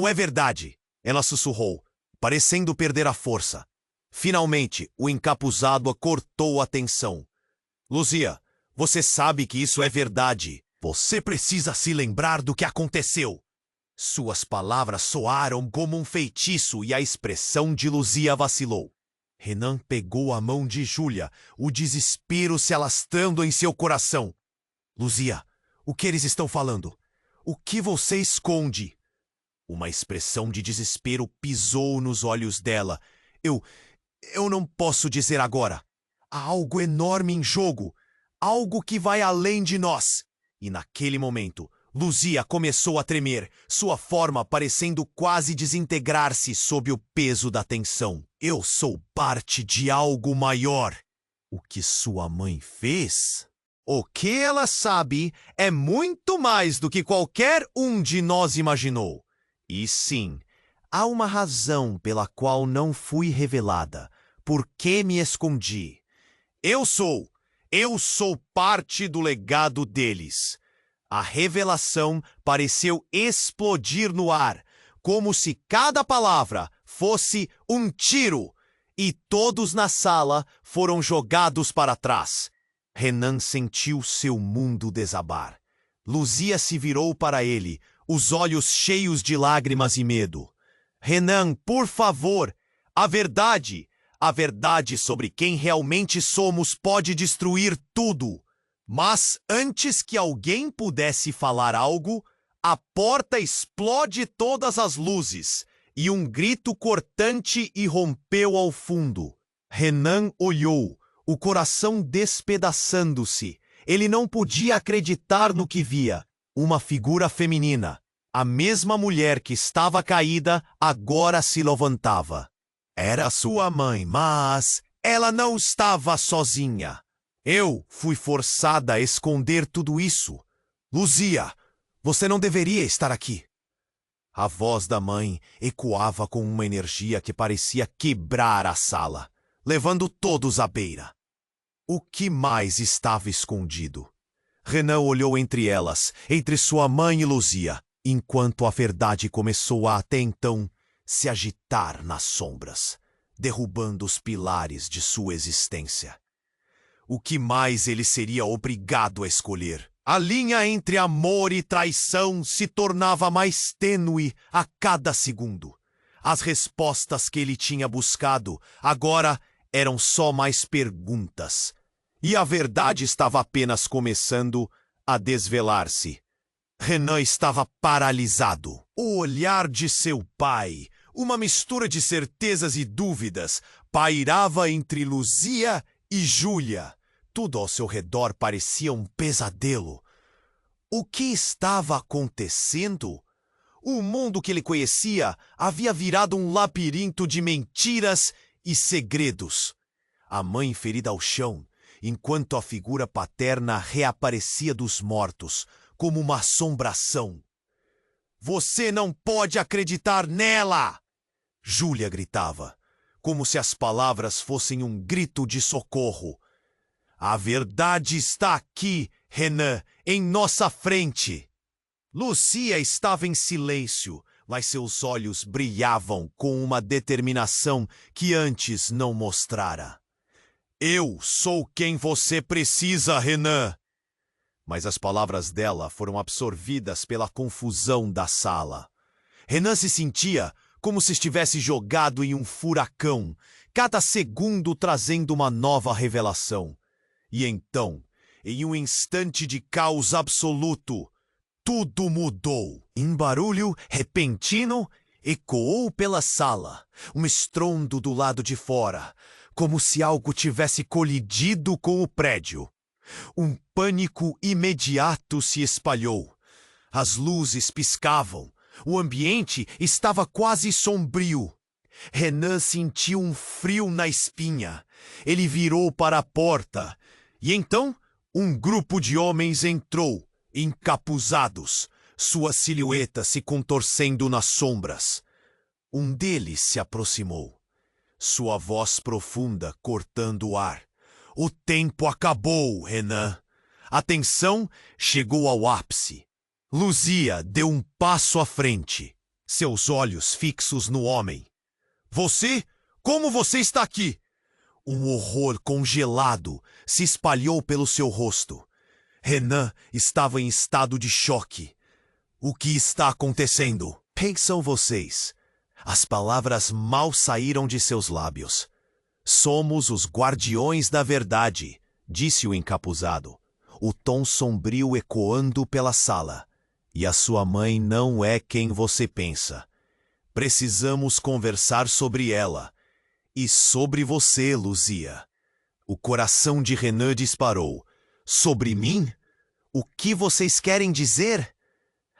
é verdade, ela sussurrou, parecendo perder a força. Finalmente, o encapuzado cortou a tensão. Luzia, você sabe que isso é verdade. Você precisa se lembrar do que aconteceu. Suas palavras soaram como um feitiço e a expressão de Luzia vacilou. Renan pegou a mão de Julia, o desespero se alastrando em seu coração. Luzia, o que eles estão falando? O que você esconde? Uma expressão de desespero pisou nos olhos dela. Eu não posso dizer agora. Há algo enorme em jogo. Algo que vai além de nós. E naquele momento, Luzia começou a tremer, sua forma parecendo quase desintegrar-se sob o peso da tensão. Eu sou parte de algo maior. O que sua mãe fez? O que ela sabe é muito mais do que qualquer um de nós imaginou. E sim, há uma razão pela qual não fui revelada. Por que me escondi? Eu sou parte do legado deles. A revelação pareceu explodir no ar, como se cada palavra fosse um tiro, e todos na sala foram jogados para trás. Renan sentiu seu mundo desabar. Luzia se virou para ele, os olhos cheios de lágrimas e medo. Renan, por favor, a verdade sobre quem realmente somos pode destruir tudo. Mas antes que alguém pudesse falar algo, a porta explode todas as luzes e um grito cortante irrompeu ao fundo. Renan olhou, o coração despedaçando-se. Ele não podia acreditar no que via. Uma figura feminina, a mesma mulher que estava caída, agora se levantava. Era sua mãe, mas ela não estava sozinha. Eu fui forçada a esconder tudo isso. Luzia, você não deveria estar aqui. A voz da mãe ecoava com uma energia que parecia quebrar a sala, levando todos à beira. O que mais estava escondido? Renan olhou entre elas, entre sua mãe e Luzia, enquanto a verdade começou a até então se agitar nas sombras, derrubando os pilares de sua existência. O que mais ele seria obrigado a escolher? A linha entre amor e traição se tornava mais tênue a cada segundo. As respostas que ele tinha buscado agora eram só mais perguntas. E a verdade estava apenas começando a desvelar-se. Renan estava paralisado. O olhar de seu pai, uma mistura de certezas e dúvidas, pairava entre Luzia e Júlia. Tudo ao seu redor parecia um pesadelo. O que estava acontecendo? O mundo que ele conhecia havia virado um labirinto de mentiras e segredos. A mãe ferida ao chão, enquanto a figura paterna reaparecia dos mortos, como uma assombração. Você não pode acreditar nela! Júlia gritava, como se as palavras fossem um grito de socorro. A verdade está aqui, Renan, em nossa frente. Luzia estava em silêncio, mas seus olhos brilhavam com uma determinação que antes não mostrara. Eu sou quem você precisa, Renan. Mas as palavras dela foram absorvidas pela confusão da sala. Renan se sentia como se estivesse jogado em um furacão, cada segundo trazendo uma nova revelação. E então, em um instante de caos absoluto, tudo mudou. Um barulho repentino ecoou pela sala, um estrondo do lado de fora, como se algo tivesse colidido com o prédio. Um pânico imediato se espalhou. As luzes piscavam. O ambiente estava quase sombrio. Renan sentiu um frio na espinha. Ele virou para a porta. E então, um grupo de homens entrou, encapuzados, sua silhueta se contorcendo nas sombras. Um deles se aproximou, sua voz profunda cortando o ar. O tempo acabou, Renan. A tensão chegou ao ápice. Luzia deu um passo à frente, seus olhos fixos no homem. Você? Como você está aqui? Um horror congelado se espalhou pelo seu rosto. Renan estava em estado de choque. O que está acontecendo? Quem são vocês? As palavras mal saíram de seus lábios. Somos os guardiões da verdade, disse o encapuzado, o tom sombrio ecoando pela sala. E a sua mãe não é quem você pensa. Precisamos conversar sobre ela. E sobre você, Luzia. O coração de Renan disparou. Sobre mim? O que vocês querem dizer?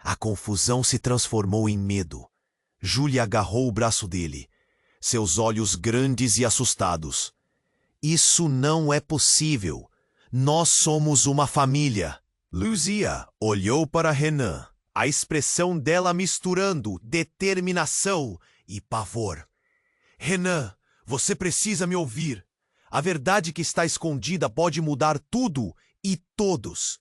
A confusão se transformou em medo. Júlia agarrou o braço dele, seus olhos grandes e assustados. Isso não é possível. Nós somos uma família. Luzia olhou para Renan, a expressão dela misturando determinação e pavor. Renan, você precisa me ouvir. A verdade que está escondida pode mudar tudo e todos.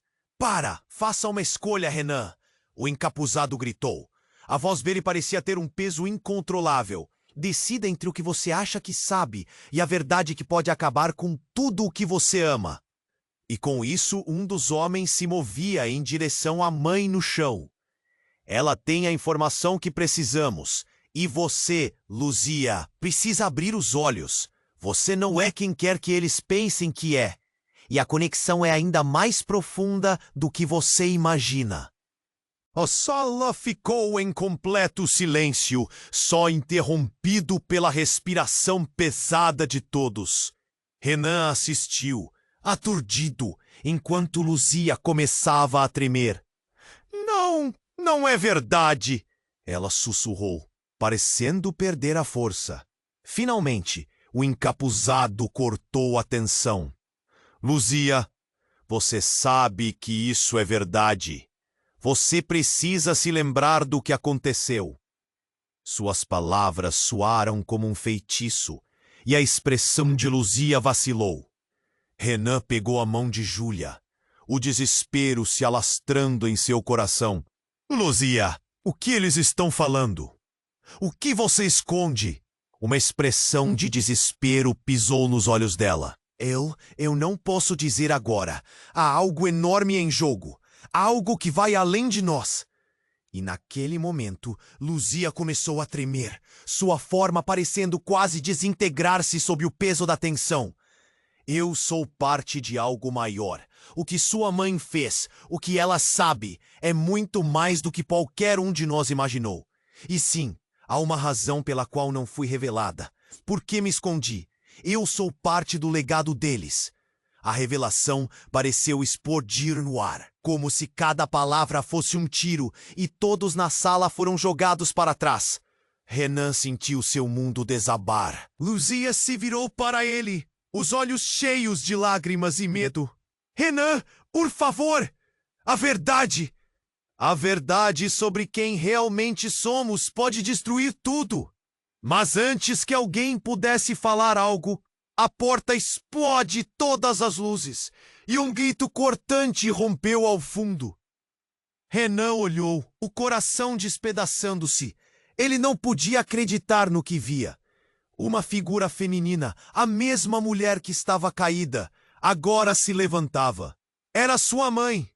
Faça uma escolha, Renan. O encapuzado gritou. A voz dele parecia ter um peso incontrolável. Decida entre o que você acha que sabe e a verdade que pode acabar com tudo o que você ama. E com isso, um dos homens se movia em direção à mãe no chão. Ela tem a informação que precisamos. E você, Luzia, precisa abrir os olhos. Você não é quem quer que eles pensem que é. E a conexão é ainda mais profunda do que você imagina. A sala ficou em completo silêncio, só interrompido pela respiração pesada de todos. Renan assistiu, aturdido, enquanto Luzia começava a tremer. Não é verdade! Ela sussurrou, parecendo perder a força. Finalmente, o encapuzado cortou a tensão. Luzia, você sabe que isso é verdade. Você precisa se lembrar do que aconteceu. Suas palavras soaram como um feitiço, e a expressão de Luzia vacilou. Renan pegou a mão de Júlia, o desespero se alastrando em seu coração. Luzia, o que eles estão falando? O que você esconde? Uma expressão de desespero pisou nos olhos dela. Eu não posso dizer agora. Há algo enorme em jogo. algo que vai além de nós. E naquele momento, Luzia começou a tremer, sua forma parecendo quase desintegrar-se sob o peso da tensão. Eu sou parte de algo maior. O que sua mãe fez, o que ela sabe, é muito mais do que qualquer um de nós imaginou. E sim, há uma razão pela qual não fui revelada. Por que me escondi? Eu sou parte do legado deles. A revelação pareceu explodir no ar, como se cada palavra fosse um tiro, e todos na sala foram jogados para trás. Renan sentiu seu mundo desabar. Luzia se virou para ele, os olhos cheios de lágrimas e medo. Renan, por favor! A verdade! A verdade sobre quem realmente somos pode destruir tudo. Mas antes que alguém pudesse falar algo, a porta explode todas as luzes e um grito cortante rompeu ao fundo. Renan olhou, o coração despedaçando-se. Ele não podia acreditar no que via. Uma figura feminina, a mesma mulher que estava caída, agora se levantava. Era sua mãe.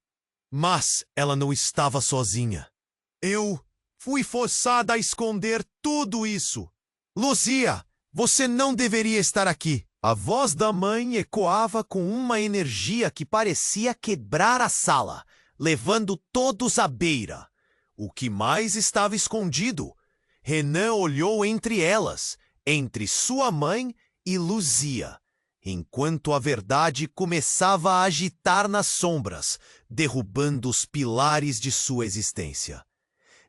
Mas ela não estava sozinha. Eu fui forçada a esconder tudo isso. Luzia, você não deveria estar aqui. A voz da mãe ecoava com uma energia que parecia quebrar a sala, levando todos à beira. O que mais estava escondido? Renan olhou entre elas, entre sua mãe e Luzia, enquanto a verdade começava a agitar nas sombras, derrubando os pilares de sua existência.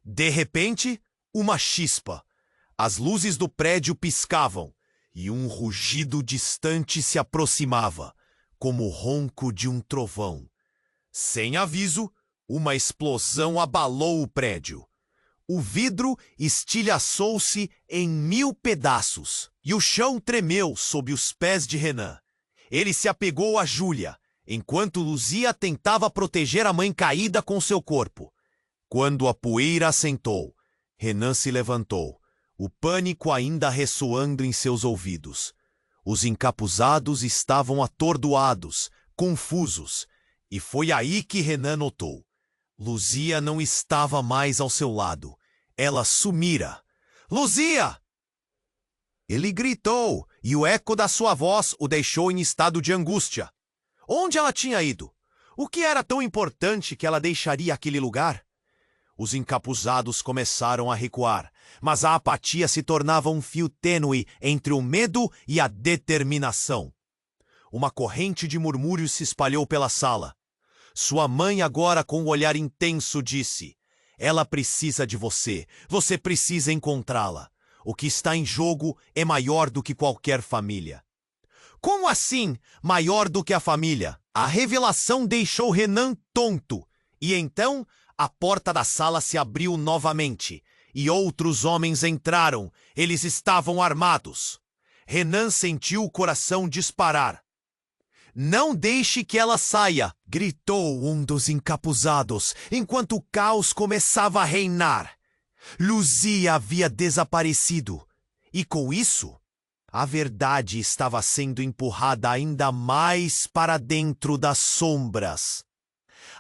De repente, uma chispa. As luzes do prédio piscavam, e um rugido distante se aproximava, como o ronco de um trovão. Sem aviso, uma explosão abalou o prédio. O vidro estilhaçou-se em 1000 pedaços, e o chão tremeu sob os pés de Renan. Ele se apegou a Júlia, enquanto Luzia tentava proteger a mãe caída com seu corpo. Quando a poeira assentou, Renan se levantou, o pânico ainda ressoando em seus ouvidos. Os encapuzados estavam atordoados, confusos, e foi aí que Renan notou. Luzia não estava mais ao seu lado. Ela sumira. Luzia! Ele gritou, e o eco da sua voz o deixou em estado de angústia. Onde ela tinha ido? O que era tão importante que ela deixaria aquele lugar? Os encapuzados começaram a recuar, mas a apatia se tornava um fio tênue entre o medo e a determinação. Uma corrente de murmúrios se espalhou pela sala. Sua mãe, agora com um olhar intenso, disse: "Ela precisa de você. Você precisa encontrá-la. O que está em jogo é maior do que qualquer família." Como assim, maior do que a família? A revelação deixou Renan tonto. E então, a porta da sala se abriu novamente, e outros homens entraram. Eles estavam armados. Renan sentiu o coração disparar. "Não deixe que ela saia!" gritou um dos encapuzados, enquanto o caos começava a reinar. Luzia havia desaparecido, e com isso, a verdade estava sendo empurrada ainda mais para dentro das sombras.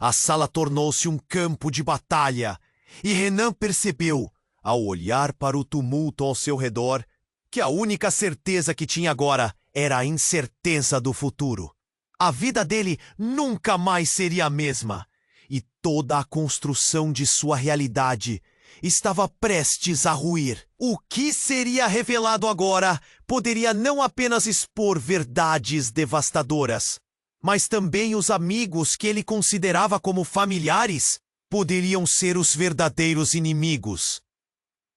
A sala tornou-se um campo de batalha, e Renan percebeu, ao olhar para o tumulto ao seu redor, que a única certeza que tinha agora era a incerteza do futuro. A vida dele nunca mais seria a mesma, e toda a construção de sua realidade estava prestes a ruir. O que seria revelado agora poderia não apenas expor verdades devastadoras, mas também os amigos que ele considerava como familiares poderiam ser os verdadeiros inimigos.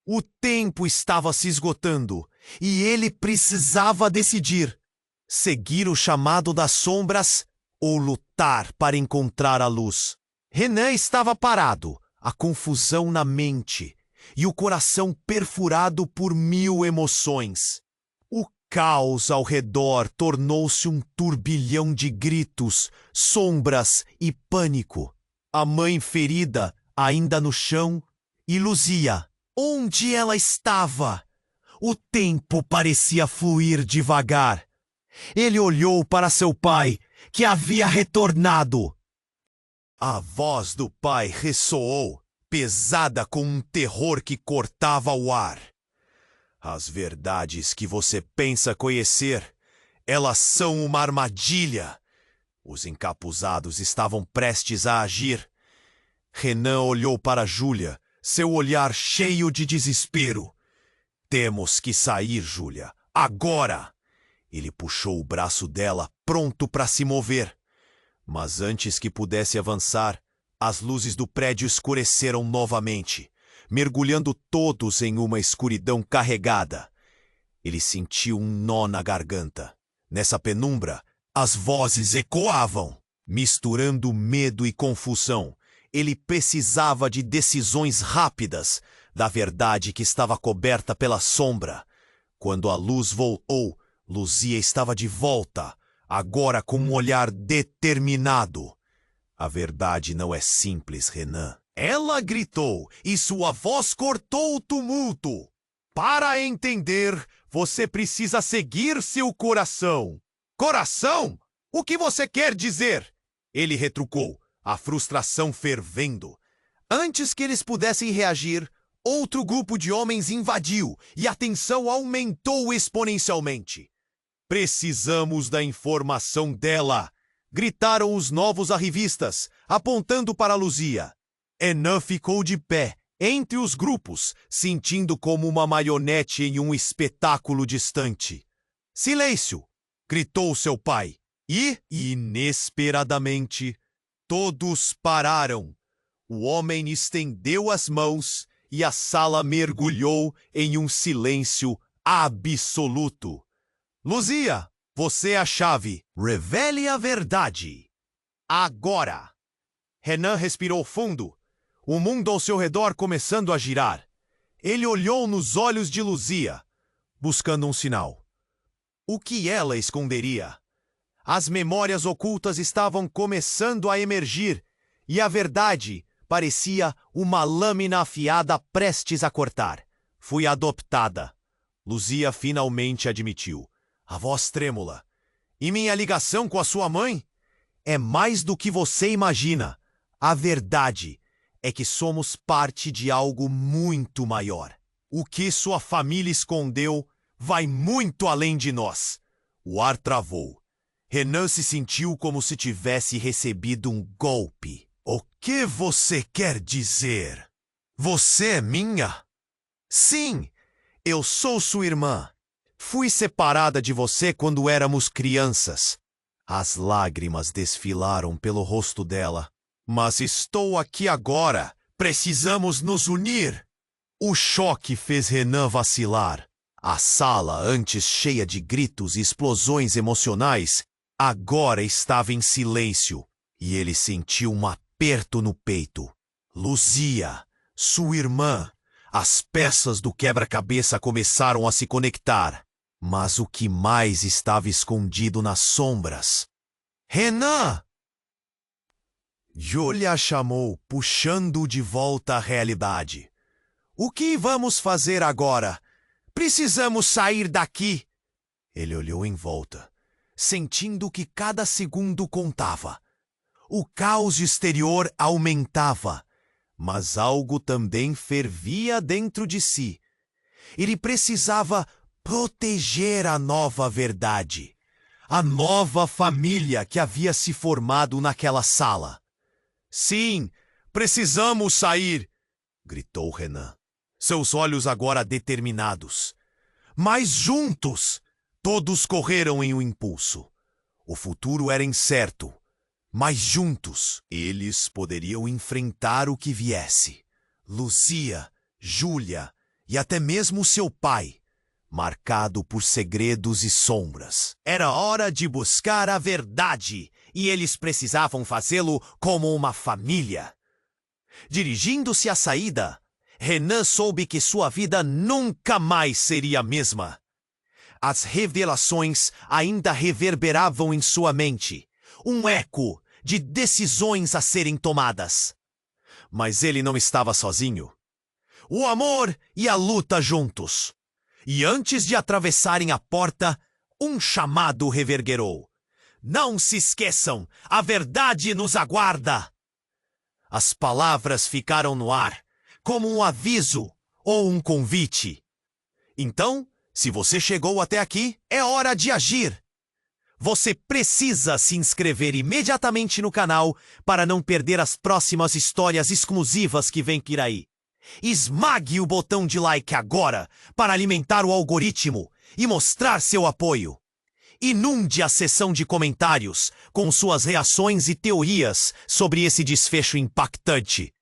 O tempo estava se esgotando e ele precisava decidir: seguir o chamado das sombras ou lutar para encontrar a luz. Renan estava parado, a confusão na mente e o coração perfurado por 1000 emoções. O caos ao redor tornou-se um turbilhão de gritos, sombras e pânico. A mãe ferida, ainda no chão, e Luzia. Onde ela estava? O tempo parecia fluir devagar. Ele olhou para seu pai, que havia retornado. A voz do pai ressoou, pesada com um terror que cortava o ar. As verdades que você pensa conhecer, elas são uma armadilha. Os encapuzados estavam prestes a agir. Renan olhou para Júlia, seu olhar cheio de desespero. Temos que sair, Júlia, agora! Ele puxou o braço dela, pronto para se mover. Mas antes que pudesse avançar, as luzes do prédio escureceram novamente, mergulhando todos em uma escuridão carregada. Ele sentiu um nó na garganta. Nessa penumbra, as vozes ecoavam, misturando medo e confusão. Ele precisava de decisões rápidas, da verdade que estava coberta pela sombra. Quando a luz voltou, Luzia estava de volta, agora com um olhar determinado. A verdade não é simples, Renan. Ela gritou e sua voz cortou o tumulto. Para entender, você precisa seguir seu coração. Coração? O que você quer dizer? Ele retrucou, a frustração fervendo. Antes que eles pudessem reagir, outro grupo de homens invadiu e a tensão aumentou exponencialmente. Precisamos da informação dela, gritaram os novos arrivistas, apontando para Luzia. Renan ficou de pé, entre os grupos, sentindo como uma marionete em um espetáculo distante. Silêncio! Gritou seu pai. E, inesperadamente, todos pararam. O homem estendeu as mãos e a sala mergulhou em um silêncio absoluto. Luzia, você é a chave. Revele a verdade. Agora. Renan respirou fundo, o mundo ao seu redor começando a girar. Ele olhou nos olhos de Luzia, buscando um sinal. O que ela esconderia? As memórias ocultas estavam começando a emergir, e a verdade parecia uma lâmina afiada prestes a cortar. Fui adoptada. Luzia finalmente admitiu, a voz trêmula. E minha ligação com a sua mãe? É mais do que você imagina. A verdade é que somos parte de algo muito maior. O que sua família escondeu vai muito além de nós. O ar travou. Renan se sentiu como se tivesse recebido um golpe. O que você quer dizer? Você é minha? Sim, eu sou sua irmã. Fui separada de você quando éramos crianças. As lágrimas desfilaram pelo rosto dela. Mas estou aqui agora. Precisamos nos unir. O choque fez Renan vacilar. A sala, antes cheia de gritos e explosões emocionais, agora estava em silêncio. E ele sentiu um aperto no peito. Luzia, sua irmã. As peças do quebra-cabeça começaram a se conectar. Mas o que mais estava escondido nas sombras? Renan! Júlia chamou, puxando-o de volta à realidade. O que vamos fazer agora? Precisamos sair daqui! Ele olhou em volta, sentindo que cada segundo contava. O caos exterior aumentava, mas algo também fervia dentro de si. Ele precisava proteger a nova verdade, a nova família que havia se formado naquela sala. Sim, precisamos sair, gritou Renan, seus olhos agora determinados. Mas juntos, todos correram em um impulso. O futuro era incerto, mas juntos eles poderiam enfrentar o que viesse. Luzia, Júlia e até mesmo seu pai, marcado por segredos e sombras. Era hora de buscar a verdade, e eles precisavam fazê-lo como uma família. Dirigindo-se à saída, Renan soube que sua vida nunca mais seria a mesma. As revelações ainda reverberavam em sua mente, um eco de decisões a serem tomadas. Mas ele não estava sozinho. O amor e a luta juntos. E antes de atravessarem a porta, um chamado reverberou. Não se esqueçam, a verdade nos aguarda! As palavras ficaram no ar, como um aviso ou um convite. Então, se você chegou até aqui, é hora de agir. Você precisa se inscrever imediatamente no canal para não perder as próximas histórias exclusivas que vêm por aí. Esmague o botão de like agora para alimentar o algoritmo e mostrar seu apoio. Inunde a seção de comentários com suas reações e teorias sobre esse desfecho impactante.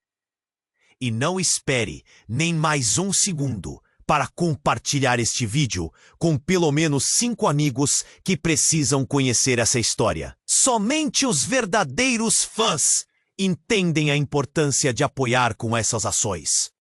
E não espere nem mais um segundo para compartilhar este vídeo com pelo menos 5 amigos que precisam conhecer essa história. Somente os verdadeiros fãs entendem a importância de apoiar com essas ações.